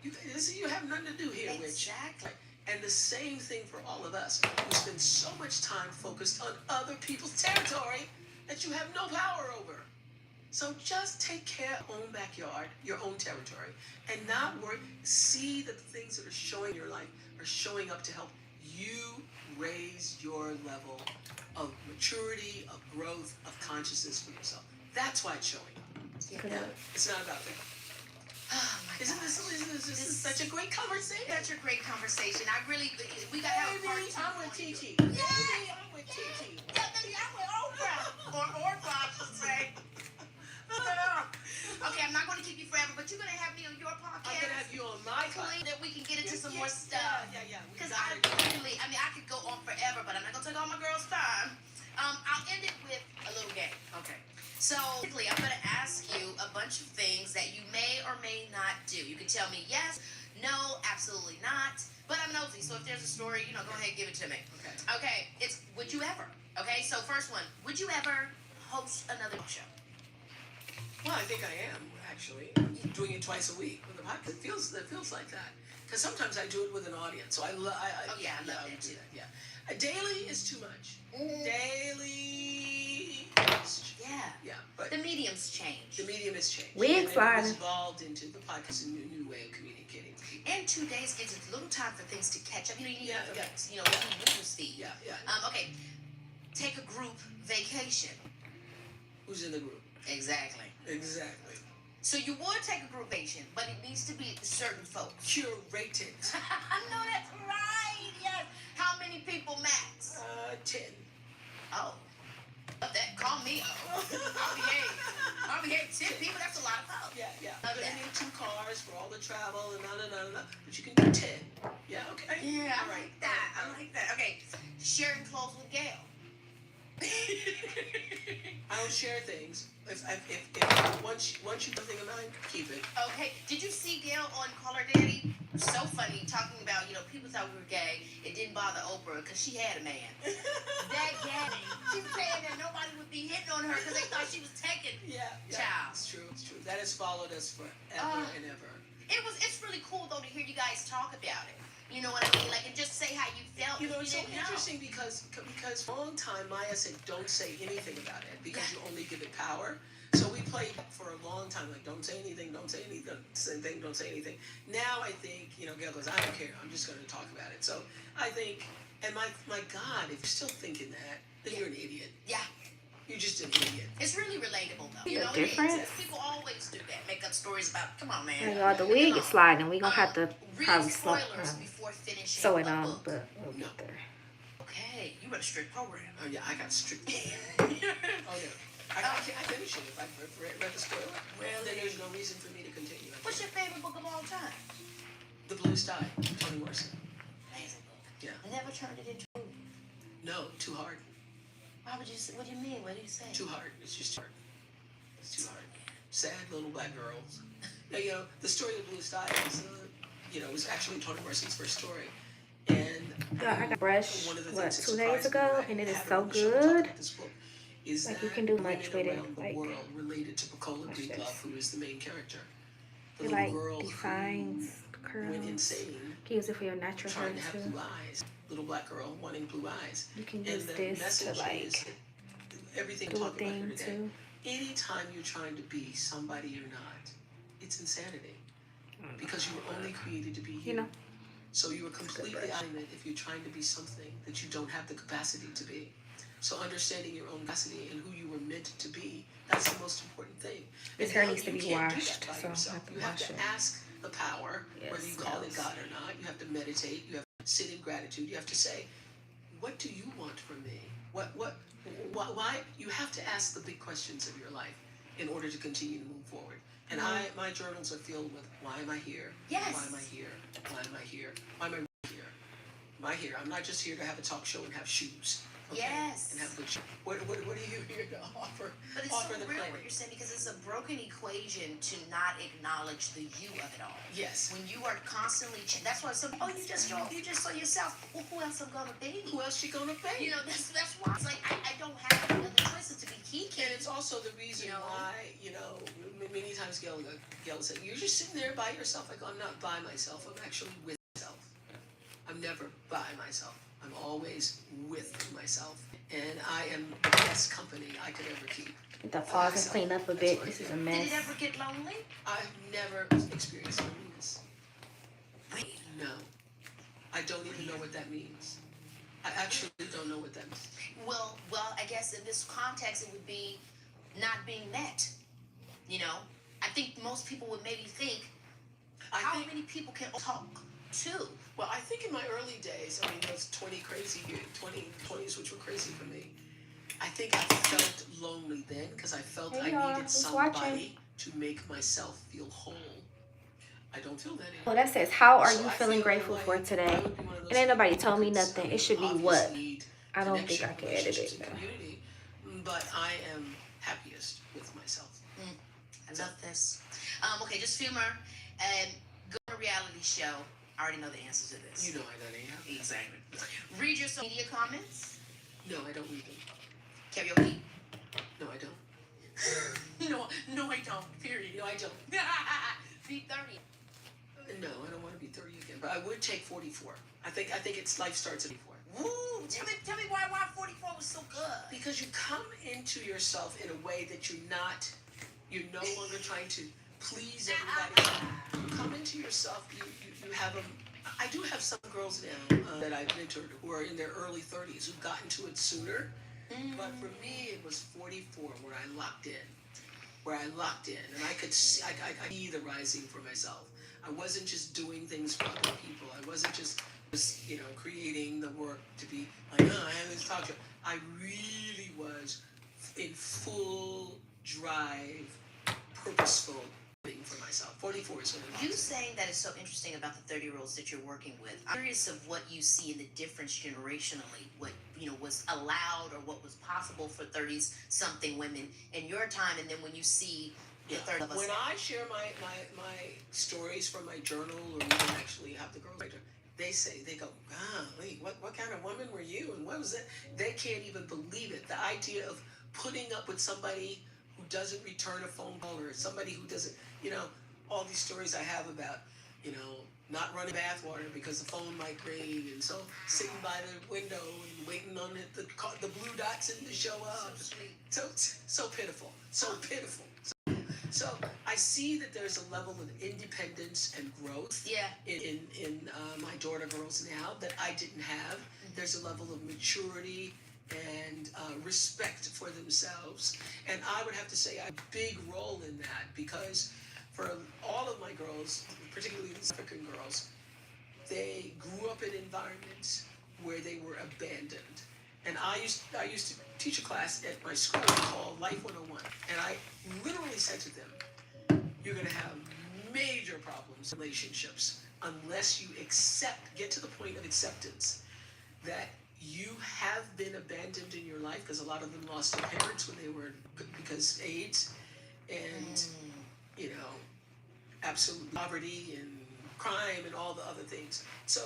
You have nothing to do here, witch. Exactly. And the same thing for all of us. We spend so much time focused on other people's territory that you have no power over. So just take care of your own backyard, your own territory, and not worry. See that the things that are showing in your life are showing up to help you raise your level of maturity, of growth, of consciousness for yourself. That's why it's showing up. Yeah. It's not about that. Oh my Isn't this such a great conversation? Such a great conversation. We got to have a part two. I'm with Titi. Yeah. I'm with Titi. Yeah, baby, I'm with Oprah. Or Oprah, I should say. Okay, I'm not going to keep you forever, but you're going to have me on your podcast. I'm going to have you on my podcast. That we can get into some more stuff. Yeah. Because I could go on forever, but I'm not going to take all my girls' time. I'll end it with a little game. Okay. So, basically, I'm going to ask you a bunch of things that you may or may not do. You can tell me yes, no, absolutely not. But I'm nosy, so if there's a story, go ahead and give it to me. Okay, it's would you ever? Okay, so first one, would you ever host another show? Well, I think I am, actually. I'm doing it twice a week with a podcast. It feels like that. Because sometimes I do it with an audience. So I love I love that too. Yeah. Daily is too much. Daily. Yeah. But the medium's change. the medium has changed. We and excited. it was evolved into the podcast, a new way of communicating with people. And 2 days gives us a little time for things to catch up. You know, you need Yeah. news feed. Yeah. Okay. Take a group vacation. Who's in the group? Exactly. So you would take a group vacation, but it needs to be certain folks. Curated. I know that's right. Yes. How many people max? 10. Oh. That call me. I'll behave 10 people. That's a lot of folks. Yeah. Love But I that. need 2 cars for all the travel and but you can do 10. Yeah. Okay. Yeah, I like that. Okay. Sharing clothes with Gail. I don't share things. If once you do thing of mine, keep it. Okay. Did you see Gail on Call Her Daddy? So funny, talking about, people thought we were gay. It didn't bother Oprah because she had a man. That daddy. She was saying that nobody would be hitting on her because they thought she was taking. Yeah. Child. It's true. That has followed us forever and ever. It's really cool though to hear you guys talk about it. You know what I mean? Like, and just say how you felt. It's so didn't know. interesting because for a long time Maya said don't say anything about it because you only give it power. So we played for a long time like don't say anything, don't say anything. Now I think Gail goes I don't care, I'm just going to talk about it. So I think, and my God, if you're still thinking that, then you're an idiot. Yeah. You're just an idiot. It's really relatable though. The It is. difference. People always do that. Make up stories about. Come on, man. And y'all, the wig is sliding. We gonna have to Read probably spoilers before finishing sew it a on, book. but we'll get there. Okay, you got a strict program. Oh yeah, I got strict. Oh no, I finish it if I read the spoiler. Well, then there's no reason for me to continue. What's your favorite book of all time? The Bluest Eye, Toni Morrison. Amazing book. Yeah. I never turned it into a movie. No, too hard. Why would you say? What do you mean? What do you say? Too hard. It's just too hard. It's too hard. Sad little black girls. Now, the story of the Bluest Eye is, was actually Toni Morrison's first story. And I got brushed, one of the what, things that 2 days surprised me ago, when I and it is had her so on the show talking good. about this book is Like, that you can do much women with it, around the like, world related to Pecola watch Breedlove, this. who is the main character. The It little like girl defines the who went curls. insane You can use it for your natural hair trying to have too. blue eyes. Little black girl wanting blue eyes. You can And use the this to message like is everything do a talked about here thing today. too. Anytime you're trying to be somebody you're not, it's insanity. Because you were only created to be you. You know. So you are completely isolated if you're trying to be something that you don't have the capacity to be. So understanding your own capacity and who you were meant to be, that's the most important thing. This And hair now needs to you be can't do washed, that by so I yourself. have to You have wash to it. ask the power, whether you Yes, call it yes. God or not. You have to meditate. You have to sit in gratitude. You have to say, what do you want from me? Why? You have to ask the big questions of your life in order to continue to move forward. And my journals are filled with, why am I here? Yes. Why am I here? Why am I here? Why am I here? Am I here? I'm not just here to have a talk show and have shoes. Okay? Yes. And have good shoes. What are you here to offer? But it's offer so the real planet? what you're saying because it's a broken equation to not acknowledge the you of it all. Yes. When you are constantly, that's why some. Oh, you just saw yourself. Well, who else I'm gonna be? Who else you gonna pay? You know, that's why it's like I don't have any other choices to be kiki. And it's also the reason why, many times Gail will say, you're just sitting there by yourself. I go, I'm not by myself. I'm actually with myself. I'm never by myself. I'm always with myself. And I am the best company I could ever keep. The pause and clean up a bit. This is a Did mess. it ever get lonely? I've never experienced loneliness. No. I don't even know what that means. I actually don't know what that means. Well, I guess in this context it would be not being met. I think most people would maybe think, how many people can talk to? Well, I think in my early days, those 20s, which were crazy for me, I think I felt lonely then because I felt Hey, I y'all, needed who's somebody watching? to make myself feel whole. I don't feel that anymore. Well, that says, how are So you I feeling feel grateful like for I today? would be one of those And ain't nobody people told me who nothing. It should be what? need I don't think connection, I can edit relationships, it, and though. community, but I am happiest with myself. I love this. Okay, just a few more. Go on a reality show. I already know the answer to this. You know I don't have. Exactly. Read your social media comments. No, I don't read them. Karaoke. No, I don't. No, I don't. Period. No, I don't. Be but I would take 44. I think it's life starts at 44. Woo! Tell me why 44 was so good. Because you come into yourself in a way that you're no longer trying to please everybody. You come into yourself. You have I do have some girls now that I've mentored who are in their early 30s who've gotten to it sooner. But for me, it was 44 where I locked in. And I could see the rising for myself. I wasn't just doing things for other people. I wasn't just creating the work to be like, I have this talk show. I really was in full drive, purposeful thing for myself. 44 is what it You is. saying that is so interesting about the 30-year-olds that you're working with. I'm curious of what you see in the difference generationally, what was allowed or what was possible for 30-something women in your time, and then when you see the 30 of us. When I share my stories from my journal, or even actually have the girls write, they go, golly, what kind of woman were you? And what was it? They can't even believe it. The idea of putting up with somebody who doesn't return a phone call, or somebody who doesn't, all these stories I have about, not running bathwater because the phone might ring, and so sitting by the window and waiting on the blue dots to show up. So pitiful. So I see that there's a level of independence and growth in my daughter girls now that I didn't have. There's a level of maturity and respect for themselves. And I would have to say a big role in that, because for all of my girls, particularly these African girls, they grew up in environments where they were abandoned. And I used to teach a class at my school called Life 101. And I literally said to them, you're going to have major problems in relationships unless you get to the point of acceptance that you have been abandoned in your life, because a lot of them lost their parents when they were, because AIDS and, absolute poverty and crime and all the other things. So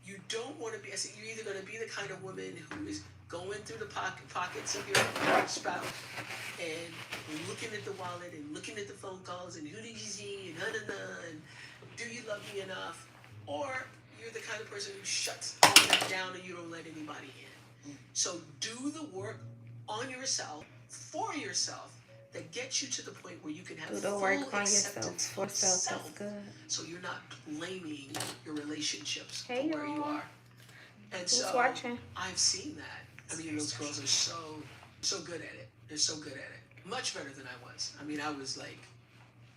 you don't want to be, you're either going to be the kind of woman who is going through the pockets of your spouse and looking at the wallet and looking at the phone calls and who did you see and and do you love me enough? Or you're the kind of person who shuts all that down and you don't let anybody in. So do the work on yourself, for yourself, that gets you to the point where you can have full acceptance of self. That's good. So you're not blaming your relationships for Hey, where you y'all. are. And Who's so watching? I've seen that. Those girls are so good at it. They're so good at it. Much better than I was. I was like,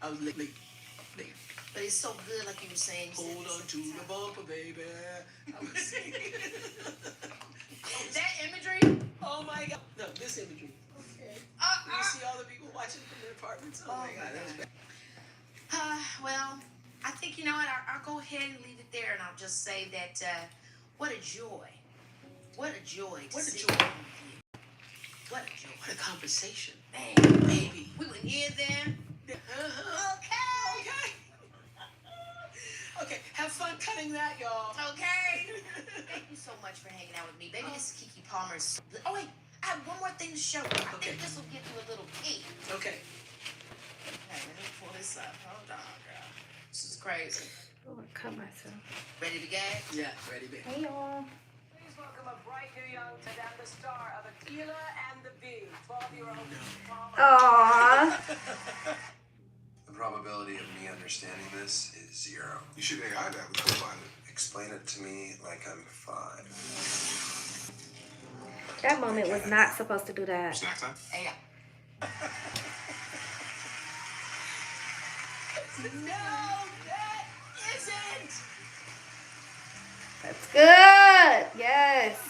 But it's so good, like you were saying. Hold on to the bumper, baby. I was saying. That imagery? Oh my God. No, this imagery. Okay. You see all the people watching from their apartments? Oh my God, that's bad. Well, I think, I'll go ahead and leave it there, and I'll just say that, what a joy. What a joy. What a joy. What a joy. What a conversation. Man, Baby. we went here, there. Okay, have fun cutting that, y'all. Okay. Thank you so much for hanging out with me. Baby, this is Kiki Palmer's. Oh, wait. I have one more thing to show you. I think this will give you a little peek. Okay. Let me pull this up. Hold on, girl. This is crazy. Oh, I cut myself. Ready to gag? Yeah, ready, baby. Hey, y'all. Please welcome a bright new young and the star of Aquila and the Bee, 12-year-old Palmer. Aww. The probability of me understanding this is 0. You should AI that with Copilot. Explain it to me like I'm 5. That moment was not supposed to do that. Snack time. Hey, No, that isn't. That's good. Yes.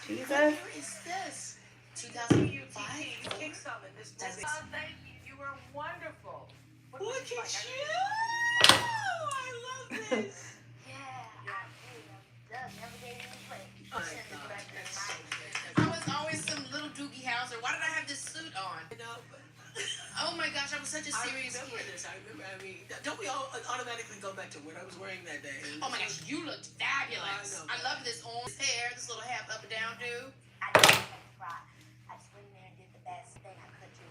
Jesus. What year is this? 2005. Kick some in this That's- movie. Thank you. You were wonderful. What Look was it at like? you. I love this. Oh my God, that's so good. I was always some little doogie howser. Why did I have this suit on? But Oh my gosh, I was such a serious I remember kid. this. Don't we all automatically go back to what I was wearing that day? Oh my gosh, you looked fabulous. I know. I love this orange hair, this little half up and down do. I didn't cry. I just went in there and did the best thing I could do.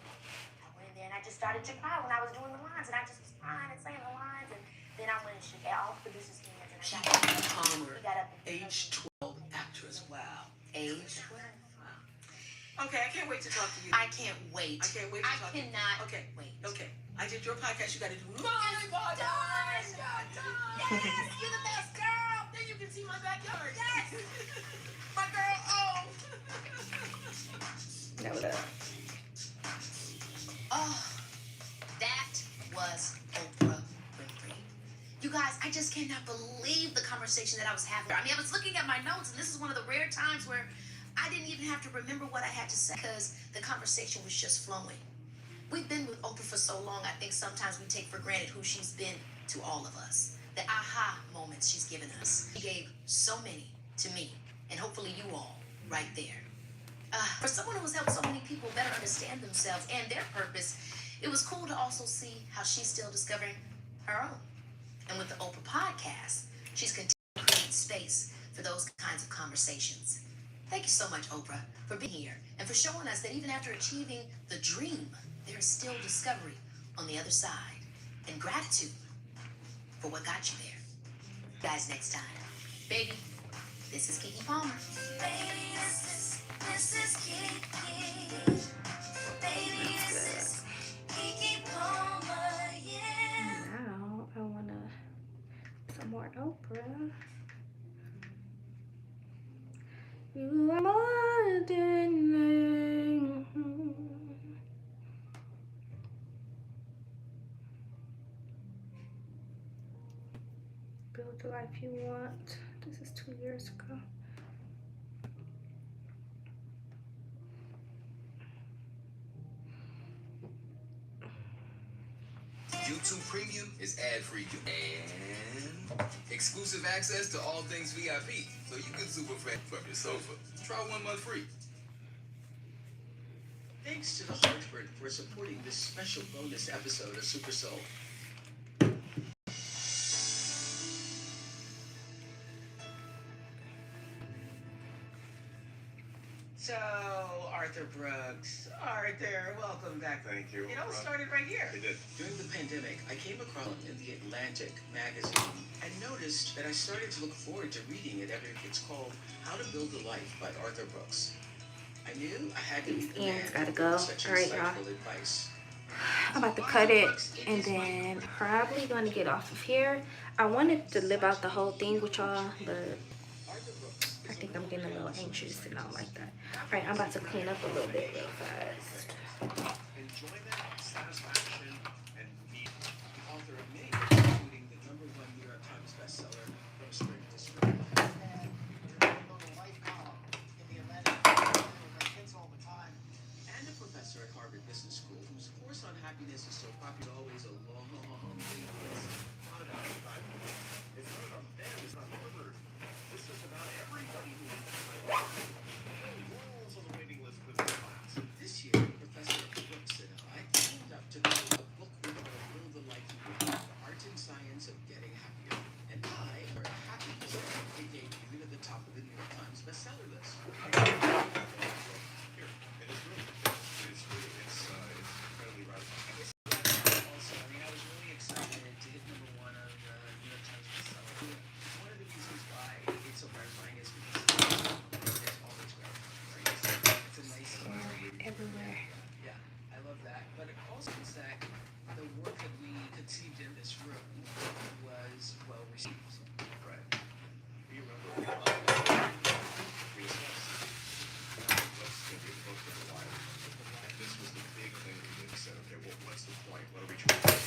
I went in there and I just started to cry when I was doing the lines, and I just was crying and saying the lines, and then I went and shook all the producers' hands, and I Palmer, age 12 actress. Wow. Age 12. Okay, I can't wait to talk to you. I can't wait. I can't wait to talk to you. I cannot Okay, wait. okay. I did your podcast. You got to do my podcast. Yes, you're the best girl. Then you can see my backyard. Yes. My girl, oh. Oh, that was Oprah Winfrey. You guys, I just cannot believe the conversation that I was having. I mean, I was looking at my notes, and this is one of the rare times where I didn't even have to remember what I had to say because the conversation was just flowing. We've been with Oprah for so long, I think sometimes we take for granted who she's been to all of us. The aha moments she's given us. She gave so many to me, and hopefully you all right there. For someone who has helped so many people better understand themselves and their purpose, it was cool to also see how she's still discovering her own. And with the Oprah podcast, she's continuing to create space for those kinds of conversations. Thank you so much, Oprah, for being here and for showing us that even after achieving the dream, there is still discovery on the other side and gratitude for what got you there. Guys, next time. Baby, this is Keke Palmer. Baby, this is Keke. Baby, this is Keke Palmer, yeah. Now I want some more Oprah. You are more than build the life you want. This is 2 years ago. YouTube Premium is ad-free and exclusive access to all things VIP, so you can super fan from your sofa. Try 1 month free. Thanks to the Hartford for supporting this special bonus episode of Super Soul. So, Arthur Brooks. Arthur, welcome back. Thank you. It all started right here. It did. During the pandemic, I came across it in the Atlantic magazine and noticed that I started to look forward to reading it after it's called How to Build a Life by Arthur Brooks. I knew I had to read the man gotta who go. gave such All right, insightful advice. I'm about to cut it and then probably gonna get off of here. I wanted to live out the whole thing with y'all, but I think I'm getting a little anxious and I don't like that. All right, I'm about to clean up a little bit real fast. Enjoyment, satisfaction, and meaning. The author of many books, including the #1 New York Times bestseller, From Spring to Spring. And a professor at Harvard Business School whose course on happiness is so popular, always a long waiting list. It's not about them, it's not Harvard. This is about everybody who rules on the waiting list for this class. This year, Professor Brooks and I teamed up to create a book we're going to build the life you want, the art and science of getting happier. And I are happy to say it debuted at the top of the New York Times bestseller list. Here, in this room. It's incredibly gratifying. Also, I mean, I was really excited to hit #1 on the New York Times bestseller. One of the reasons why it's so gratifying is because it's always gratifying, right? It's a nice Everywhere. Yeah, I love that. But it also means that the work that we conceived in this room was well received. Right. We remember we discussed what's going to be the book for the while. And this was the big thing that we said, okay, well, what's the point? What are we trying to do?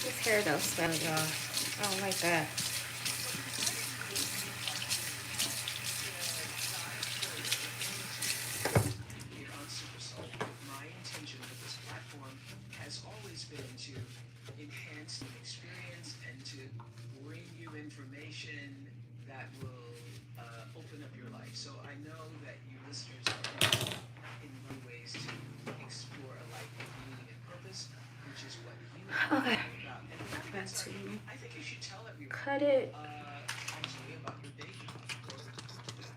This hair don't smell, y'all. I don't like that. Here on Super Soul, my intention with this platform has always been to enhance the experience and to bring you information that will open up your life. So I know that you listeners are in many ways to explore a life of meaning and purpose, which is what you are Okay. about. And with that being About said, to I think you should tell everyone cut it. actually about your day job.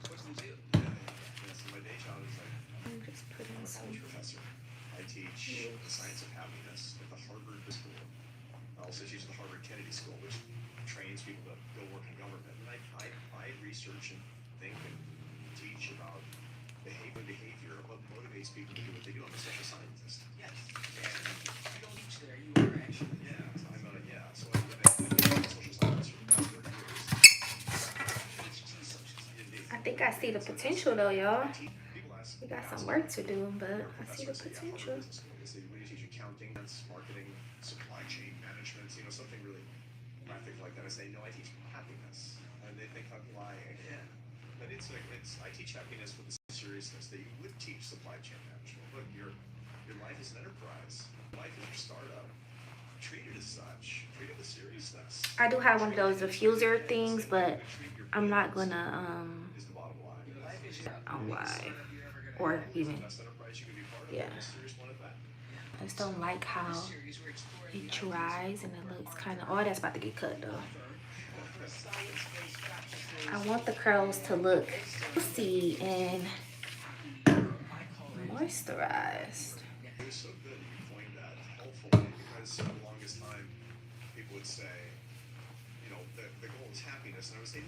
What do you do? Yeah, so my day job is like I'm just putting I'm a some. college professor. I teach the science of happiness at the Harvard Business School. else. I teach at the Harvard Kennedy School, which trains people to go work in government. And I research and think and teach about behavior, what motivates people to do what they do. I'm a social scientist. Yes. And you don't teach there, you are actually. Yeah, so I've been a social scientist for the past 30 years. PhD social science. Indeed. I think I see the potential though, y'all. People ask We got me, some work to do, but I see the professors say, potential. Harvard Business School, they say, what do you teach? Accounting, marketing, supply chain management, something really practical like that. I say, no, I teach happiness. And they think I'm lying. Yeah. But I teach happiness with the seriousness that you would teach supply chain management. Look, your life is an enterprise. Your life is your startup. Treat it as such. Treat it with seriousness. I do have one of those diffuser things, but I'm not gonna Is the bottom line. Your life is your on why biggest startup you're ever gonna or have. even The best enterprise you can be part of. Yeah. The most serious one at that. I just don't like how This series, we're exploring it the dries and it looks kind of. Oh, that's about to get cut though. offer science-based practices. I want the curls to look juicy and moisturized. It was so good that you coined that, helpfully, because for the longest time, people would say, the goal is happiness. And I would say,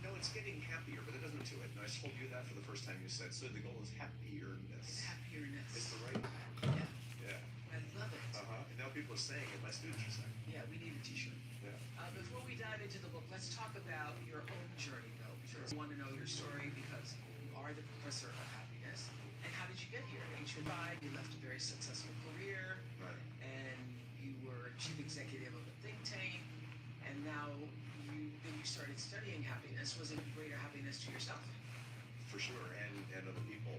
no, it's getting happier, but it doesn't to it. And I told you that for the first time you said, so the goal is happiness. Happiness. It's the right. Yeah, Yeah. I love it. And now people are saying it, my students are saying. Yeah, we need a t-shirt. Yeah. Before we dive into the book, let's talk about your own journey, though, because I want to know your story because you are the professor of happiness. And how did you get here? At age 5, you left a very successful career, Right. and you were chief executive of a think tank, and now you started studying happiness. Was it greater happiness to yourself? For sure, and other people.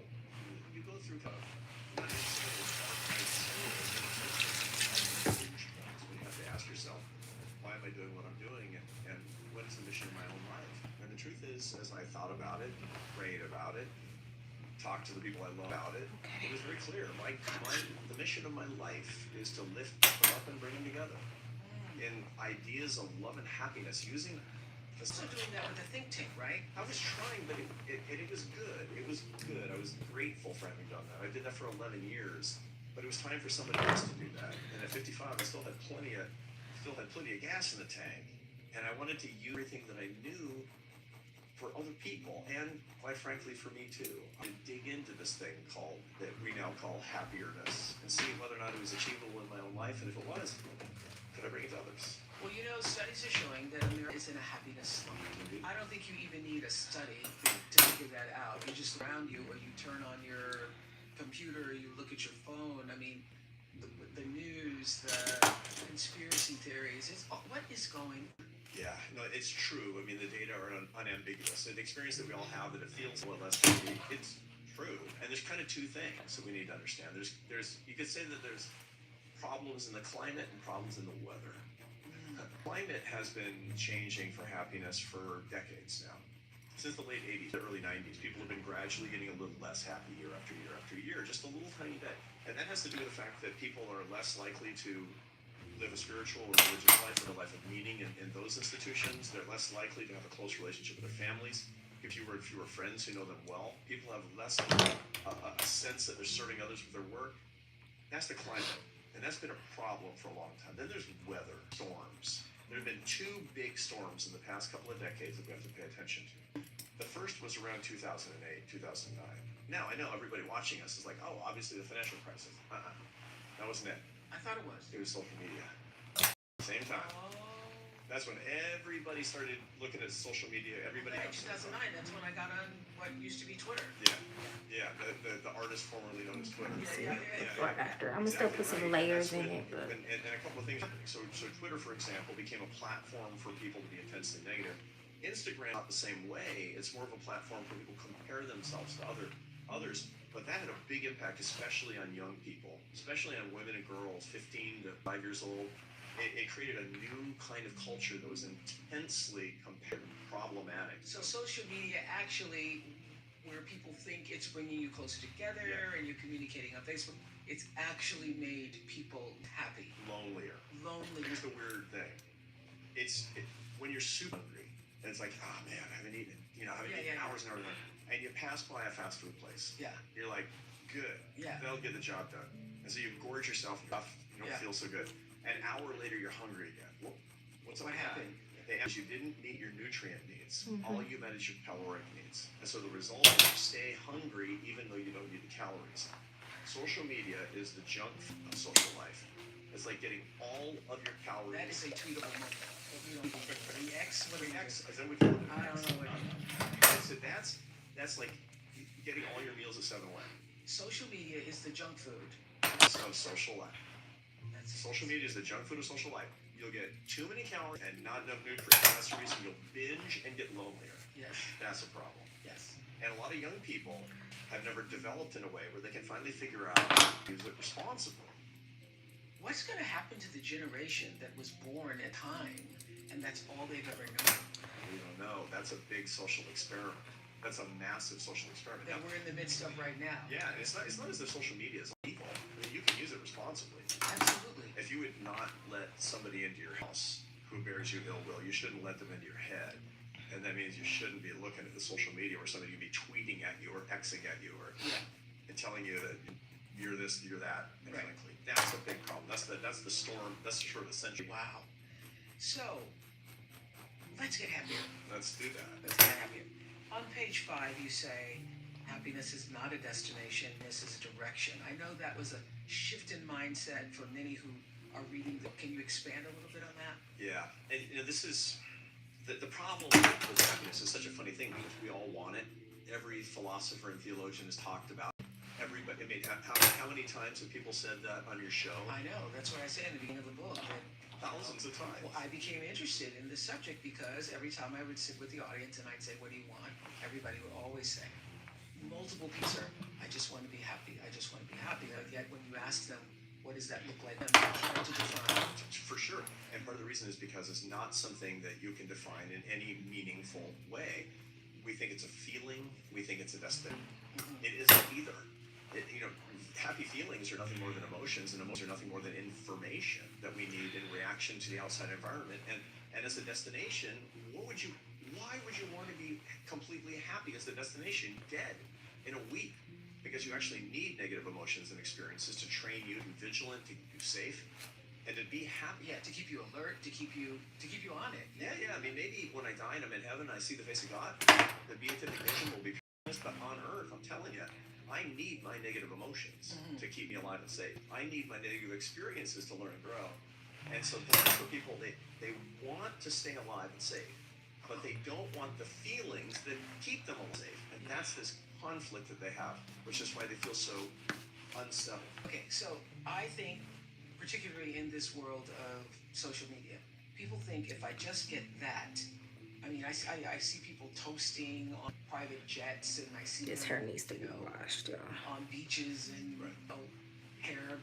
You go through kind of not necessarily dark nights, when you have to ask yourself, why am I doing what I'm doing, and what is the mission of my own life? And the truth is, as I thought about it, prayed about it, talked to the people I love about it, it was very clear. The mission of my life is to lift people up and bring them together in ideas of love and happiness, using Also doing that with the think tank, right? I was trying, but it was good. It was good. I was grateful for having done that. I did that for 11 years, but it was time for somebody else to do that. And at 55, I still had plenty of gas in the tank, and I wanted to use everything that I knew for other people, and quite frankly, for me too. I dig into this thing that we now call happiness, and see whether or not it was achievable in my own life, and if it was, could I bring it to others? Well, studies are showing that America is in a happiness slump. I don't think you even need a study to figure that out. You just around you, or you turn on your computer, you look at your phone. I mean, the news, the conspiracy theories. What is going on? Yeah, no, it's true. I mean, the data are unambiguous. The experience that we all have, that it feels more or less happy, it's true. And there's kind of two things that we need to understand. There's you could say that there's problems in the climate and problems in the weather. Climate has been changing for happiness for decades now. Since the late 80s, the early 90s, people have been gradually getting a little less happy year after year after year, just a little tiny bit. And that has to do with the fact that people are less likely to live a spiritual or religious life or a life of meaning in those institutions. They're less likely to have a close relationship with their families. If you were friends who know them well, people have less a sense that they're serving others with their work. That's the climate. And that's been a problem for a long time. Then there's weather, storms. There have been 2 big storms in the past couple of decades that we have to pay attention to. The first was around 2008, 2009. Now, I know everybody watching us is like, oh, obviously the financial crisis. That wasn't it. I thought it was. It was social media. Same time. That's when everybody started looking at social media. Everybody Right, got 2009. That's when I got on what used to be Twitter. Yeah. The artist formerly known as Twitter. Right after. I'm gonna still put some layers in it, but And a couple of things. So Twitter, for example, became a platform for people to be intensely negative. Instagram, not the same way. It's more of a platform for people to compare themselves to others. But that had a big impact, especially on young people, especially on women and girls, 15 to 5 years old. It created a new kind of culture that was intensely problematic. So social media actually, where people think it's bringing you closer together and you're communicating on Facebook, it's actually made people happy. Lonelier. Lonely. Here's the weird thing. When you're super hungry, and it's like, oh man, I haven't eaten, hours and hours, and you pass by a fast food place. Yeah. You're like, good. Yeah. That'll get the job done. And so you gorge yourself, you don't feel so good. An hour later, you're hungry again. What happened? They asked you didn't meet your nutrient needs. All you met is your caloric needs. And so the result is you stay hungry even though you don't need the calories. Social media is the junk of social life. It's like getting all of your calories. That is a tweetable moment. The X, what The X? X, is that what you I don't know what. So that's like getting all your meals at 7-Eleven. Social media is the junk food. Of social life. Social media is the junk food of social life. You'll get too many calories and not enough nutrients. That's the reason you'll binge and get lonelier. Yes. That's a problem. Yes. And a lot of young people have never developed in a way where they can finally figure out how to use it responsibly. What's going to happen to the generation that was born at time and that's all they've ever known? We don't know. That's a big social experiment. That's a massive social experiment. That we're in the midst of right now. Yeah, and it's not as if social media is evil. I mean, you can use it responsibly. Absolutely. If you would not let somebody into your house who bears you ill will, you shouldn't let them into your head. And that means you shouldn't be looking at the social media where somebody can be tweeting at you or Xing at you or and telling you that you're this, you're that. Right. That's a big problem. That's the storm. That's the short of the century. Wow. So, let's get happier. Let's do that. Let's get happier. On page 5, you say, happiness is not a destination, this is a direction. I know that was a shift in mindset for many who are reading the. Can you expand a little bit on that? Yeah, and this is the problem with happiness is such a funny thing because we all want it. Every philosopher and theologian has talked about it. Everybody. I mean, how many times have people said that on your show? I know. That's what I say in the beginning of the book. That, thousands of times. Well, I became interested in this subject because every time I would sit with the audience and I'd say, "What do you want?" Everybody would always say, multiple people, "Sir, I just want to be happy. I just want to be happy." But yet, when you ask them, what does that look like? They're hard to define. For sure. And part of the reason is because it's not something that you can define in any meaningful way. We think it's a feeling. We think it's a destination. It isn't either. Happy feelings are nothing more than emotions, and emotions are nothing more than information that we need in reaction to the outside environment. And as a destination, why would you want to be completely happy as the destination? Dead in a week. Because you actually need negative emotions and experiences to train you to be vigilant, to keep you safe, and to be happy. Yeah, to keep you alert, to keep you on it. Yeah. I mean, maybe when I die and I'm in heaven, I see the face of God. The beatific vision will be pure, but on earth, I'm telling you, I need my negative emotions to keep me alive and safe. I need my negative experiences to learn and grow. And so that's for people, they want to stay alive and safe, but they don't want the feelings that keep them safe. And that's this conflict that they have, which is why they feel so unsettled. Okay, so I think, particularly in this world of social media, people think if I just get that, I mean, I see people toasting on private jets, and I see This hair needs to be washed, on beaches and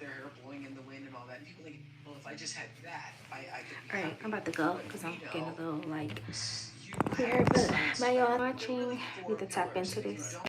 their hair blowing in the wind and all that. And people think, well, if I just had that, I could be happy. I'm about to go because I'm getting a little you clear. have But science by y'all back. watching, need to tap into this.